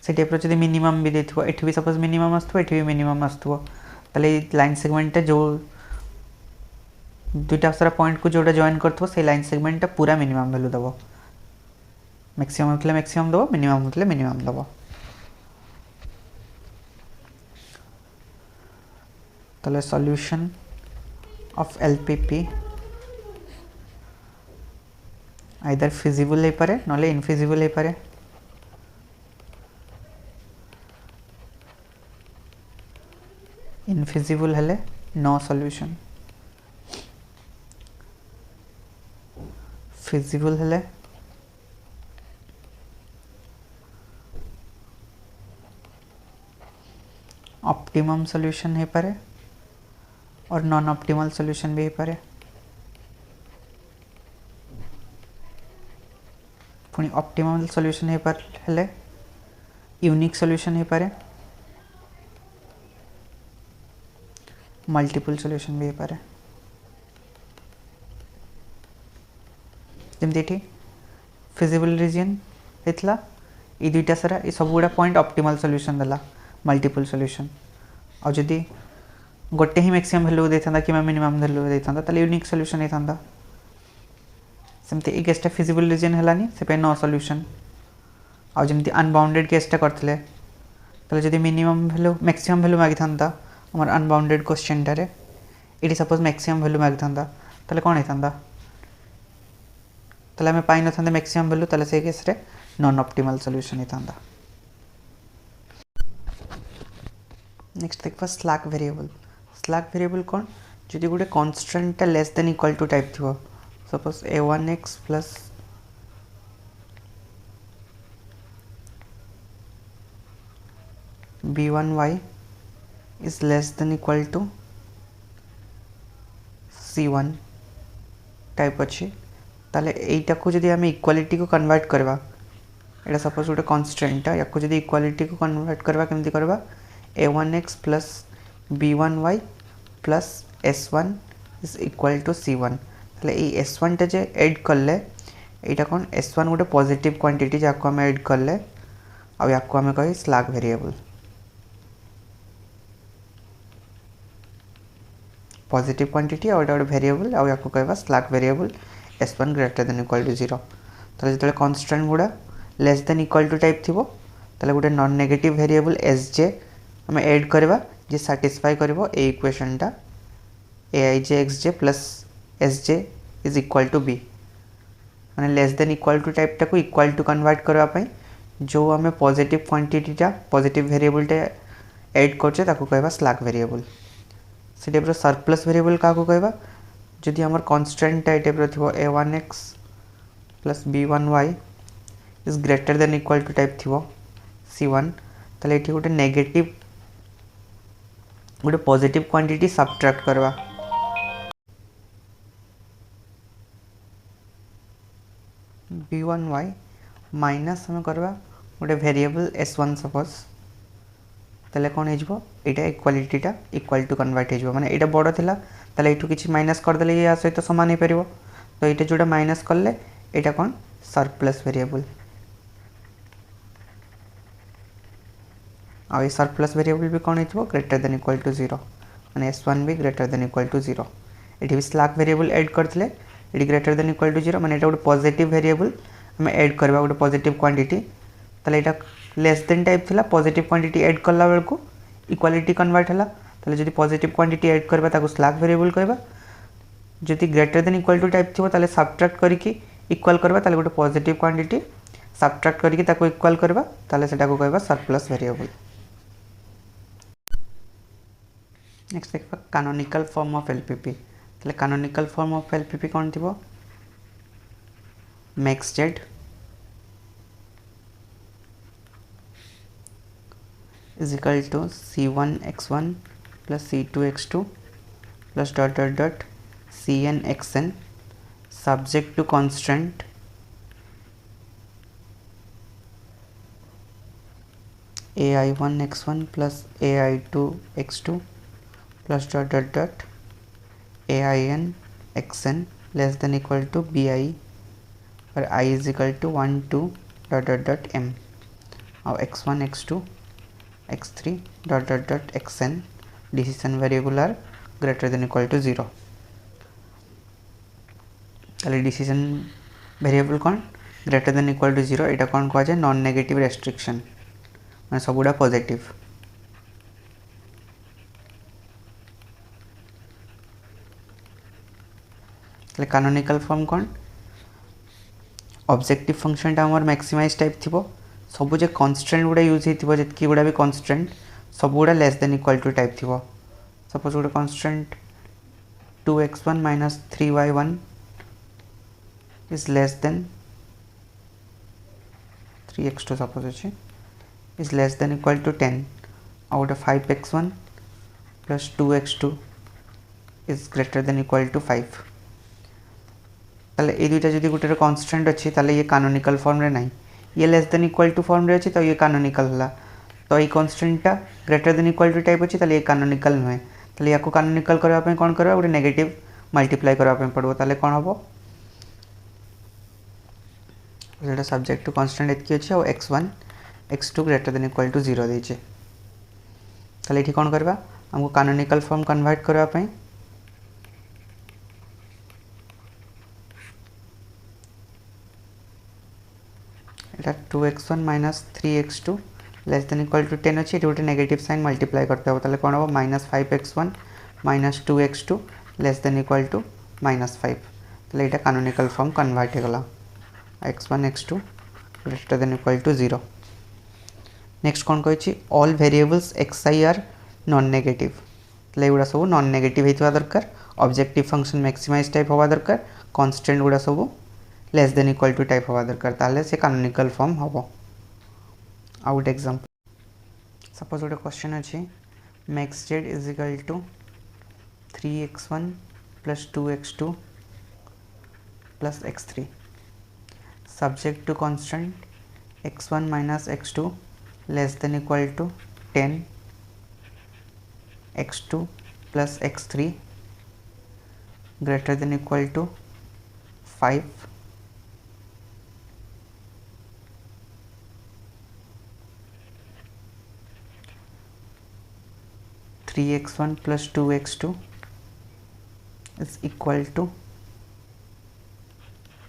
से टाइप रो जदी मिनिमम भी देथिबो एठी भी सपोज मिनिमम आस्तबो एठी भी मिनिमम आस्तबो ताले लाइन सेगमेंट जो दुईटा सारा पॉइंट को जोटा जॉइन करथबो से लाइन सेगमेंट पूरा मिनिमम वैल्यू दबो मैक्सिमम होतले मैक्सिमम दबो मिनिमम होतले मिनिमम दबो ताले solution of LPP either feasible हे पारे नले इनफिजिबल हे पारे इनफिजिबल हेले नो सॉल्यूशन फिजिबल हेले ऑप्टिमम सॉल्यूशन हे पारे और नॉन ऑप्टिमल सॉल्यूशन भी हे पारे पुणी ऑप्टिमल सॉल्यूशन हे पारे हेले यूनिक सॉल्यूशन हे पारे मल्टीपल सॉल्यूशन भी हे पारे जमती एठी फिजिबल रीजन हेतला ए दुईटा सारा ए सब गुडा पॉइंट ऑप्टिमल सॉल्यूशन दला मल्टीपल सॉल्यूशन और जदि गोटे ही मैक्सिमम वैल्यू देता कि मिनिमम वैल्यू देता ताले यूनिक सॉल्यूशन होता सेमती ए केसटा फिजिबल रीजन हेलानी से नो सॉल्यूशन आउ जमती अनबाउंडेड केसटा करथिले ताले जदि मिनिमम वैल्यू मैक्सिमम वैल्यू मागी थांता हमर अनबाउंडेड क्वेश्चन टारे एटी सपोज मैक्सिमम वैल्यू मागी थांता ताले कोन हेतांता ताले हमें पाई न थांते मैक्सिमम वैल्यू ताले से केस रे नॉन ऑप्टिमल सॉल्यूशन हेतांता नेक्स्ट देखा स्लैक वेरिएबल कौन जदि गोटे constant less than equal to type थी suppose a1x plus b1y is less than equal to c1 type अच्छी ताले एटा को जदि आम इक्वालिटी को कन्वर्ट करवा एटा सपोज गोटे कन्स्टांट या को जदि इक्वालिटी को कन्वर्ट करवा केमती करवा a1x plus b1y plus s1 is equal to c1 ताले ए s1 टा जे ऐड करले एटा कोन s1 गोटे पॉजिटिव क्वांटिटी जाको हम ऐड करले आ याको हम कहि स्लैक वेरिएबल पॉजिटिव क्वांटिटी और गोटे वेरिएबल आ याको कहबा slack variable s1 greater than equal to 0 ताले जतले कांस्टेंट गुडा less than equal to type थिबो ताले गोटे नॉन नेगेटिव वेरिएबल sj हमें ऐड करवा जे सैटिस्फाई करबो ए इक्वेशन टा aij xj plus sj is equal to b माने less than equal to type टा को इक्वल टू कन्वर्ट करबा पई जो हमें पॉजिटिव क्वांटिटी टा पॉजिटिव वेरिएबल टा ऐड करछे ताको कहबा स्लैक वेरिएबल से टाइप रो सरप्लस वेरिएबल का को कहबा जदि हमर कांस्टेंट टाइप रो थिबो a1x plus b1y is greater than equal to type थिबो c1 ताले एठी गोटे नेगेटिव गोटे पॉजिटिव क्वांटिटी सब्ट्रैक्ट करवा b1y माइनस हमें करवा गोटे वेरिएबल s1 सपोज ताले कौन हो एटा इक्वालिटीटा इक्वल टू कन्वर्ट हो माने एटा बड़ थिला ताले एठू किछि माइनस कर देले या सहित समान हो परिबो तो एटा जोटा माइनस करले एटा कौन सरप्लस वेरिएबल आ ये सरप्लस वेरिएबल भी कौन हो ग्रेटर देन इक्वल टू 0 माने s1 भी ग्रेटर देन इक्वल टू 0 एटी भी स्लैक वेरिएबल ऐड करथिले एटी ग्रेटर देन इक्वल टू 0 माने एटा गोटे पॉजिटिव वेरिएबल हमें ऐड करबा गोटे पॉजिटिव क्वांटिटी ताले एटा लेस देन टाइप थिला पॉजिटिव क्वांटिटी ऐड करला बेल को इक्वालिटी कन्वर्ट हला ताले जदि पॉजिटिव क्वांटिटी ऐड करबा ताको स्लैक वेरिएबल कहबा जदि greater than equal to type थिबो ताले सब्ट्रैक्ट करके इक्वल करबा ताले गोटे पॉजिटिव क्वांटिटी सब्ट्रैक्ट करके ताको इक्वल करबा ताले सेटा को कहबा सरप्लस वेरिएबल। नेक्स्ट देखा कानोनिकल फॉर्म ऑफ एलपीपी ताले कानोनिकल फॉर्म ऑफ एलपीपी कौन थी max Z is equal to c1x1 plus c2x2 plus dot dot dot cnxn subject to constant ai1x1 plus ai2x2 plus dot dot dot ain xn less than equal to bi और I is equal to 1 2 dot dot dot m और x1 x2 x3 dot dot dot xn decision variable are greater than equal to 0 ताले डिसीजन वेरिएबल कौन ग्रेटर देन इक्वल टू 0 एटा कौन कह जाए नॉन नेगेटिव रेस्ट्रिक्शन माने सबुडा पॉजिटिव कानोनिकल फॉर्म कौन ऑब्जेक्टिव फंक्शन टा हमर मैक्सिमाइज टाइप थिबो सब जे कांस्टेंट गुडा यूज हिथिबो जतकी गुडा भी कांस्टेंट सब गुडा less than equal to type थिबो सपोज गुडा constant 2x1 minus 3y1 is less than 3x2 सपोज अछि is less than equal to 10 और 5x1 plus 2x2 is greater than equal to 5 ताले ए दुईटा जदि गोटे कांस्टेंट अच्छी ताले ये कानोनिकल फॉर्म रे नहीं ये less than equal to form रे अच्छी तो ये कानोनिकल हला तो ये कांस्टेंट टा greater than equal to type अच्छी ताले ये कानोनिकल नुहे ताले याको कानोनिकल करबा पय कोन करबा गोटे नेगेटिव मल्टीप्लाई करबा पय पड़बो ताले कोन हबो जेटा सब्जेक्ट टू कांस्टेंट एतकी अच्छी और x1 x2 greater than equal to 0 देचे ताले एठी कोन करबा हमको कानोनिकल फॉर्म कन्वर्ट करबा पय एटा 2x1 minus 3x2 less than equal to 10 अच्छी गोटे नेगेटिव साइन मल्टीप्लाई करते हो ताले कौन हम minus 5x1 minus 2x2 less than equal to minus 5 ताले एटा कानोनिकल फॉर्म कन्वर्ट हो गला x1 x2 greater than equal to 0। Next कौन कहि all variables xi are non negative ताले एगुडा सब नॉन नेगेटिव हेतवा दरकार ऑब्जेक्टिव फंक्शन मैक्सिमाइज टाइप होवा दरकार कांस्टेंट गुडा सब less than equal to type होवा दरकार ताले से कानोनिकल फॉर्म हबो। आउट एग्जांपल सपोज गोटे क्वेश्चन अछि max Z is equal to 3x1 plus 2x2 plus x3 subject to constant x1 minus x2 less than equal to 10 x2 plus x3 greater than equal to 5 3x1 plus 2x2 is equal to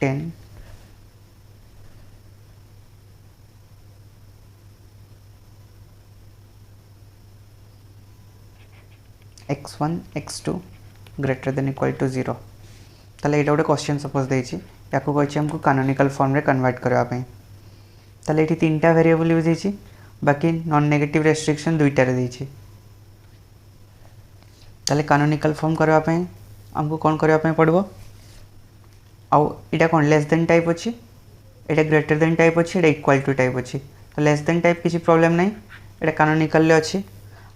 10 x1 x2 greater than equal to 0 ताले एटा गोटे क्वेश्चन सपोज देछि याको कहछि हमको कानोनिकल फॉर्म रे कन्वर्ट करबा पय ताले एठी तीनटा वेरिएबल यूज हेछि बाकी नॉन नेगेटिव रेस्ट्रिक्शन दुईटा रे देछि ताले कानोनिकल फॉर्म करबा पय हमको कोन करबा पय पड़बो आउ एटा कोन लेस देन टाइप अछि एटा ग्रेटर देन टाइप अछि एटा इक्वल टू टाइप अछि तो लेस देन टाइप किछि प्रॉब्लम नै एटा कानोनिकल ले अछि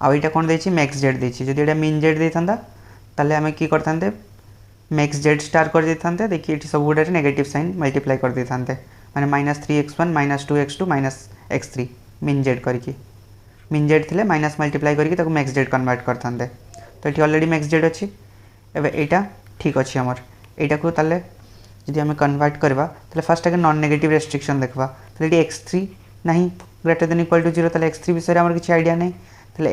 आउ एटा कोन देछि मैक्स जेड देछि जदि एटा मिन जेड देथांदा ताले हमें की करथांते मैक्स जेड स्टार कर देथांते देखिए एठी सब गुडा नेगेटिव साइन मल्टीप्लाई कर देथांते माने minus 3x1 minus 2x2 minus x3 मिन जेड करके मिन जेड थिले माइनस मल्टीप्लाई करके ताको मैक्स जेड कन्वर्ट करथांते तो ये ऑलरेडी मैक्स जेड अच्छी एवं यहाँ ठीक अच्छे आमर यहाँ को ताले जदि आम कन्वर्ट करवा फास्ट आगे नॉन नेगेटिव रेस्ट्रिक्शन देखा ये x3 नहीं greater than equal to 0 x3 विषय आम किसी आइडिया नहीं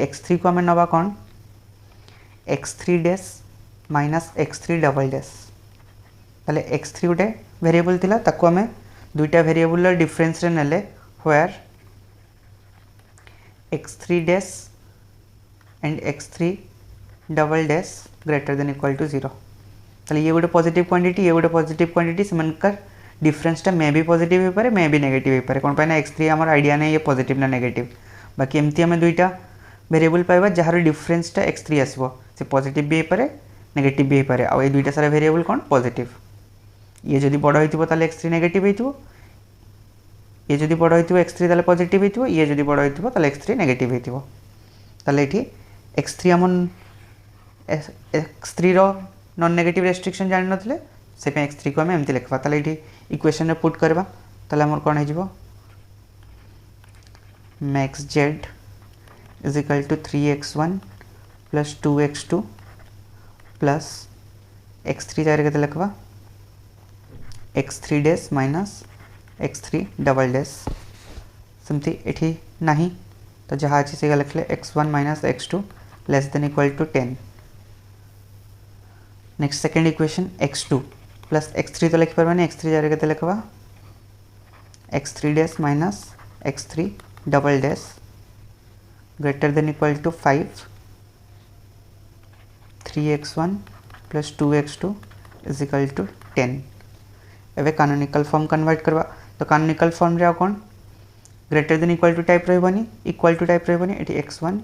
x3 को आम नवा कौन x3 dash minus x3 double dash x3 गोटे वेरिएबल थिला ताको आम दुईटा वेरिएबल डिफरेंस रे नेले where x3 dash and x3 double dash greater than equal to 0 ये गोटे पॉजिटिव क्वांटिटी ये गोटे पॉजिटिव क्वांटिटी से डिफरेंसटा मे भी पॉजिटिव हो पारे मे भी नेगेटिव हो पारे कौन पाए ना x3 आम आइडिया नहीं ये पॉजिटिव ना नेगेटिव बाकी एमती आम दुईटा वेरिएबल पाइबा जार डिफरेंसटा x3 आसबो से पॉजिटिव भी हो पारे नेगेटिव भी हो पारे आ दुईटा सारा वेरिएबल कौन पॉजिटिव ये जदि बड़ होइतिबो ताले x3 नेगेटिव होइतिबो ये जदि बड़ होइतिबो x3 ताले पॉजिटिव होइतिबो ये जदि बड़ होइतिबो ताले x3 नेगेटिव होइतिबो ताले एठी x3 आम x3 रो नॉन नेगेटिव रेस्ट्रिक्शन जानि नथिले से पे x3 को हम एमती लिखबा ताले एठी इक्वेशन रे पुट करबा ताले हमर कोन हेजिबो max z is equal to 3x1 plus 2x2 plus x3 जगह केते लिखबा x3 dash minus x3 double dash सेमती एठी नहीं तो जहाँ अच्छी से लिखले x1 minus x2 less than equal to 10 next second equation x2 plus x3 तो लिख पार्बानी x3 जगह केते लिखबा x3 dash minus x3 double dash greater than equal to 5 3x1 plus 2x2 is equal to 10 एवं कानोनिकल फॉर्म कन्वर्ट करवा तो कानोनिकल फॉर्म रे कौन greater than equal to type रही इक्वल टू टाइप रही ये x1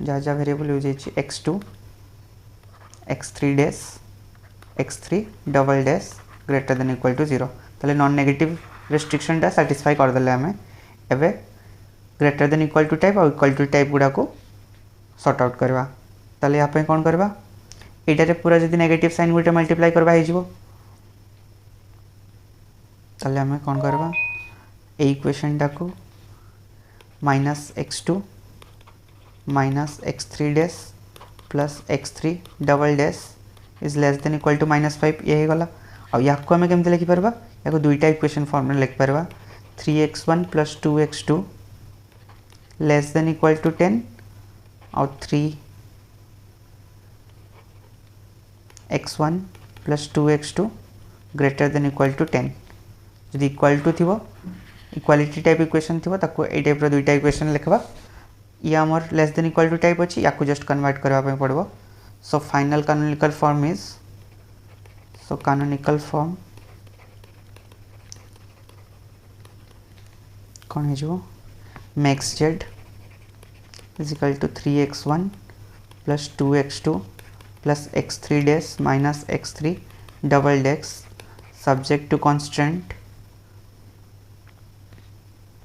जहाँ जहाँ वेरिएबल यूज है x2 x3 dash x3 double dash greater than equal to 0 ताले नॉन नेगेटिव रेस्ट्रिक्शन टा सैटिस्फाई करदे आम एवं greater than equal to type और इक्वल टू टाइप गुड़ा को सॉर्ट आउट करवा ताले यहाँ कौन करवा एटारे पूरा जब नेगेटिव साइन गोटे मल्टीप्लाई करवा हो ताले आम कौन करवा ए इक्वेशन टा को minus x2 minus x3 dash plus x3 double dash is less than equal to -5 ये गला और या को आम केमती लिखिपर या दुईटा इक्वेशन फॉर्म में लिखिपर 3x1 plus 2x2 less than equal to 10 और 3x1 plus 2x2 greater than equal to 10 जब इक्वल टू थी इक्वालिटी टाइप इक्वेशन थी ताको ए टाइप दुईटा इक्वेशन लिखवा ये आमर less than equal to type अच्छी या जस्ट कन्वर्ट करने पड़ो so final canonical form is so canonical form कौन है max Z is equal to 3x1 plus 2x2 plus x3 dash minus x3 double dash subject to constant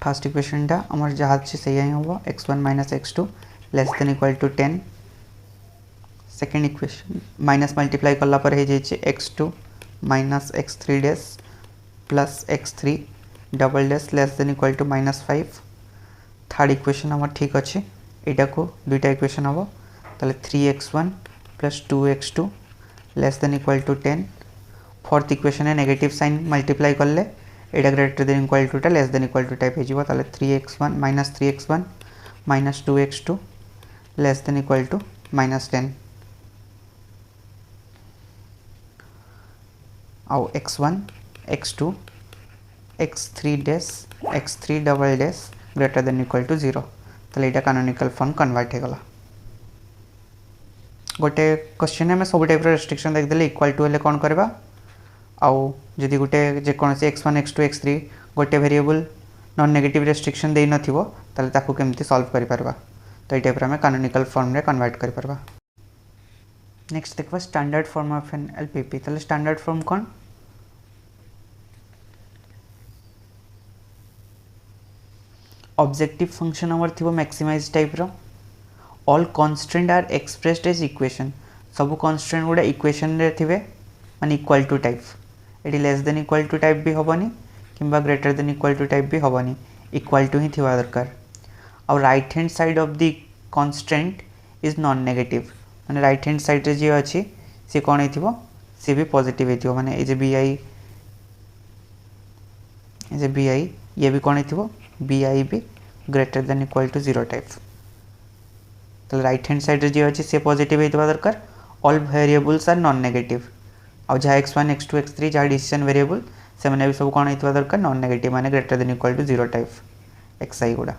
first equation टा आमर जहाँ अच्छे से ही हम x1 minus x2 less than equal to 10 second equation minus multiply कला पर हो जाए x2 minus x3 dash plus x3 double dash less than equal to -5 third equation आम ठीक अच्छे यहाँ को दुईटा इक्वेशन हम ताले 3x1 plus 2x2 less than equal to 10 fourth equation है नेगेटिव साइन मल्टीप्लाई कले एटा greater than equal to less than equal to type हो 3x1 minus 2x2 less than equal to -10 आउ x1 x2 x3 dash x3 double dash greater than equal to 0 तो यहाँ कानोनिकल फॉर्म कन्वर्ट होगला गोटे क्वेश्चन में सब टाइप रेस्ट्रिक्शन देखिए इक्वल टू हेल्ले कौन करवा आउ जदि गोटे जेकोसी x1 x2 x3 गोटे वेरिएबल नॉन नेगेटिव रेस्ट्रिक्शन दे नथिबो ताले ताकू केमती सॉल्व करि परबा तो ये टाइप में कानोनिकल फॉर्म रे कन्वर्ट करि परबा नेक्स्ट देखबा standard form of an LPP ताले स्टैंडर्ड फॉर्म कौन ऑब्जेक्टिव फंक्शन आमर थी मैक्सिमाइज टाइप रो all constant are expressed as equation सब कॉन्स्टेंट गुड़ा इक्वेशन रे थिबे माने इक्वल टू टाइप ये less than equal to type भी हेनी कि greater than equal to type भी हेनी इक्वल टू ही थिबा दरकार और right hand side of the constant is non negative माने राइट हैंड साइड रे जी अच्छी सी कौन हो सी भी पॉजिटिव हो माने ये B I J B I ये भी कौन हो बी आई भी greater than equal to 0 type तो राइट हैंड साइड जी अच्छे सी पॉजिटिव होता दरकार all variables are non negative आ जहाँ x1 x2 x3 जहाँ डिसीजन वेरिएबल से मैंने भी सब कौन होता दरकार नॉन नेगेटिव माने greater than equal to 0 type xi गुड़ा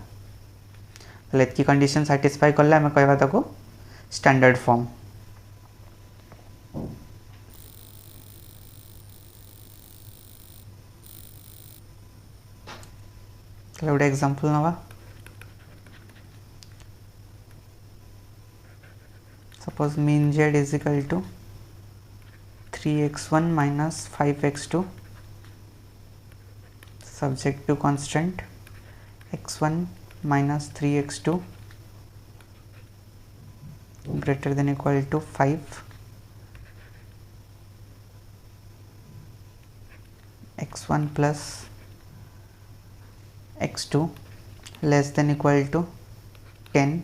तो एतकी कंडीशन सैटिस्फाई कले आम कहवा ताको स्टैंडर्ड फॉर्म गोटे एग्जांपल नवा suppose min z is equal to 3x1 minus 5x2 subject to constant x1 minus 3x2 greater than equal to 5 x1 plus x2 less than equal to 10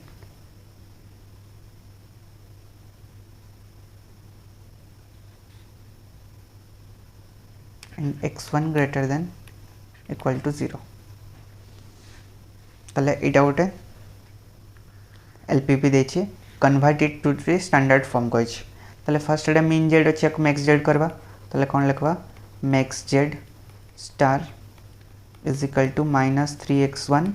and x1 greater than equal to 0 ताले इटा गोटे एलपीपी देछि convert it to the standard form कहिछि ताले फर्स्ट एटा मीन जेड अछि याको मैक्स जेड करबा ताले कोन लिखबा max z star is equal to minus 3x1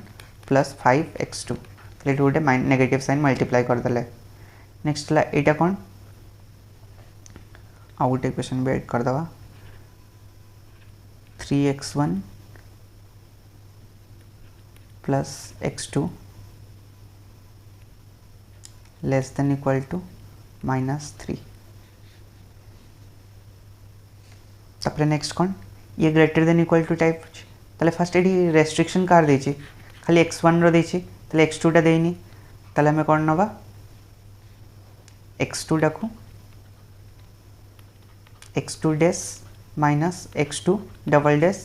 plus 5x2 ताले गोटे नेगेटिव साइन मल्टीप्लाई कर देले नेक्स्ट ला एटा कोन आ गोटे इक्वेशन भी ऐड कर दवा 3x1 plus x2 less than equal to minus 3 तापर नेक्स्ट कौन ये greater than equal to type ताले फर्स्ट एडी रेस्ट्रिक्शन कार देछि खाली x1 रो देछि ताले x2 टा देइनी ताले हमें कोन नबा x2 डाकू x2 dash minus x2 double dash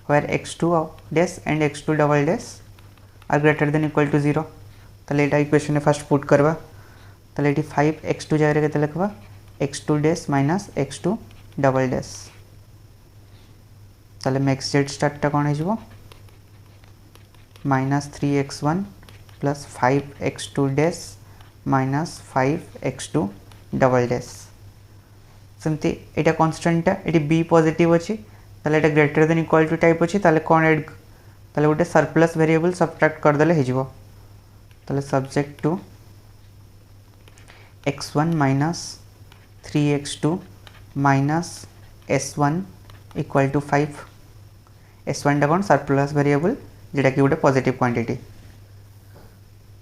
where x2 dash and x2 double dash are greater than equal to 0 ताले एटा इक्वेशन में फर्स्ट पुट करबा ताले एटी 5 x2 जगह केते लिखबा x2 dash minus x2 double dash ताले मैक्स जेड स्टार्ट टा कोन हे जबो minus 3x1 plus 5x2 dash minus 5x2 double dash सेमती एटा कांस्टेंट एटी बी पॉजिटिव अछि ताले एटा greater than equal to type अछि ताले कोन ऐड ताले गोटे सरप्लस वेरिएबल सब्ट्रैक्ट कर देले हे जिवो ताले subject to x1 minus 3x2 minus s1 equal to 5 s1 टा कोन सरप्लस वेरिएबल जेटा कि गोटे positive quantity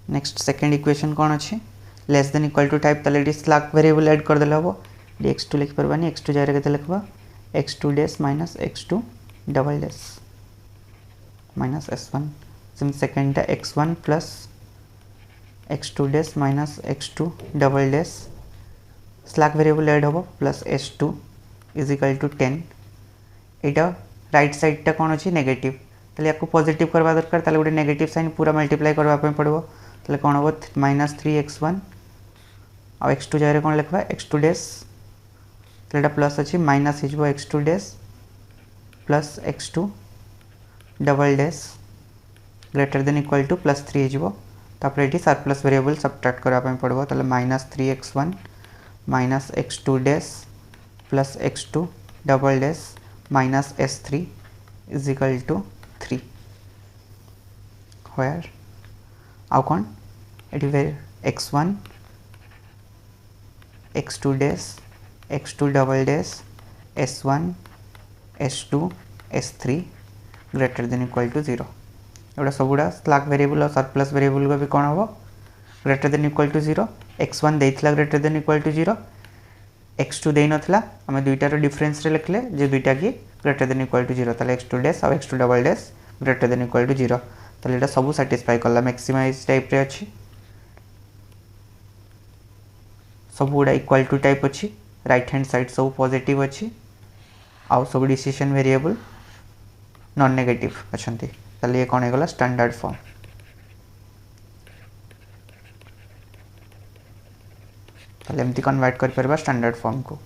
next second equation कोन अछि less than equal to type ताले एटी स्लैक वेरिएबल ऐड कर देले हबो x2 लिख परबानी x2 जारे केते लिखबा x2 dash minus x2 double dash minus s1 सिम सेकंड टा x1 plus x2 dash minus x2 double dash slack variable add होबो plus s2 is equal to 10 एटा राइट साइड टा कोन अछि नेगेटिव ताले याको पॉजिटिव करबा दरकार ताले गोटे नेगेटिव साइन पूरा मल्टीप्लाई करबा पे पड़बो ताले कोन होबो माइनस 3x1 आ x2 जारे कोन लिखबा x2 डैश तो प्लस अच्छी माइनस हो x2 dash plus x2 double dash greater than equal two plus 3 हो तापर ये सरप्लस वेरिएबल सब्ट्रैक्ट करबा पड़ो ताले minus 3x1 minus x2 dash plus x2 double dash minus s3 is equal to 3 where आउ कौन ये x1 x2 dash x2 double dash s1 s2 s3 greater than equal to 0 एटा सबुड़ा स्लैक वेरिएबल और सरप्लस वेरिएबल का भी कौन हम greater than equal to 0 x1 देइथला greater than equal to 0 x2 देइ नथला हम दुईटार डिफरेंस रे लिखले जे दुईटा की ग्रेटर देन इक्वल टू 0 ताले x2 डैश और x2 double dash greater than equal to 0 ताले एटा सब सैटिस्फाई करला मैक्सिमाइज टाइप रे अछि सब गुडा इक्वल टू टाइप अछि राइट हैंड साइड सब पॉजिटिव अच्छी आउ सब डिसीजन वेरिएबल नॉन नेगेटिव अच्छी ताले ये कौन है गला स्टैंडर्ड फॉर्म ताले एमती कन्वर्ट कर परबा स्टैंडर्ड फॉर्म को।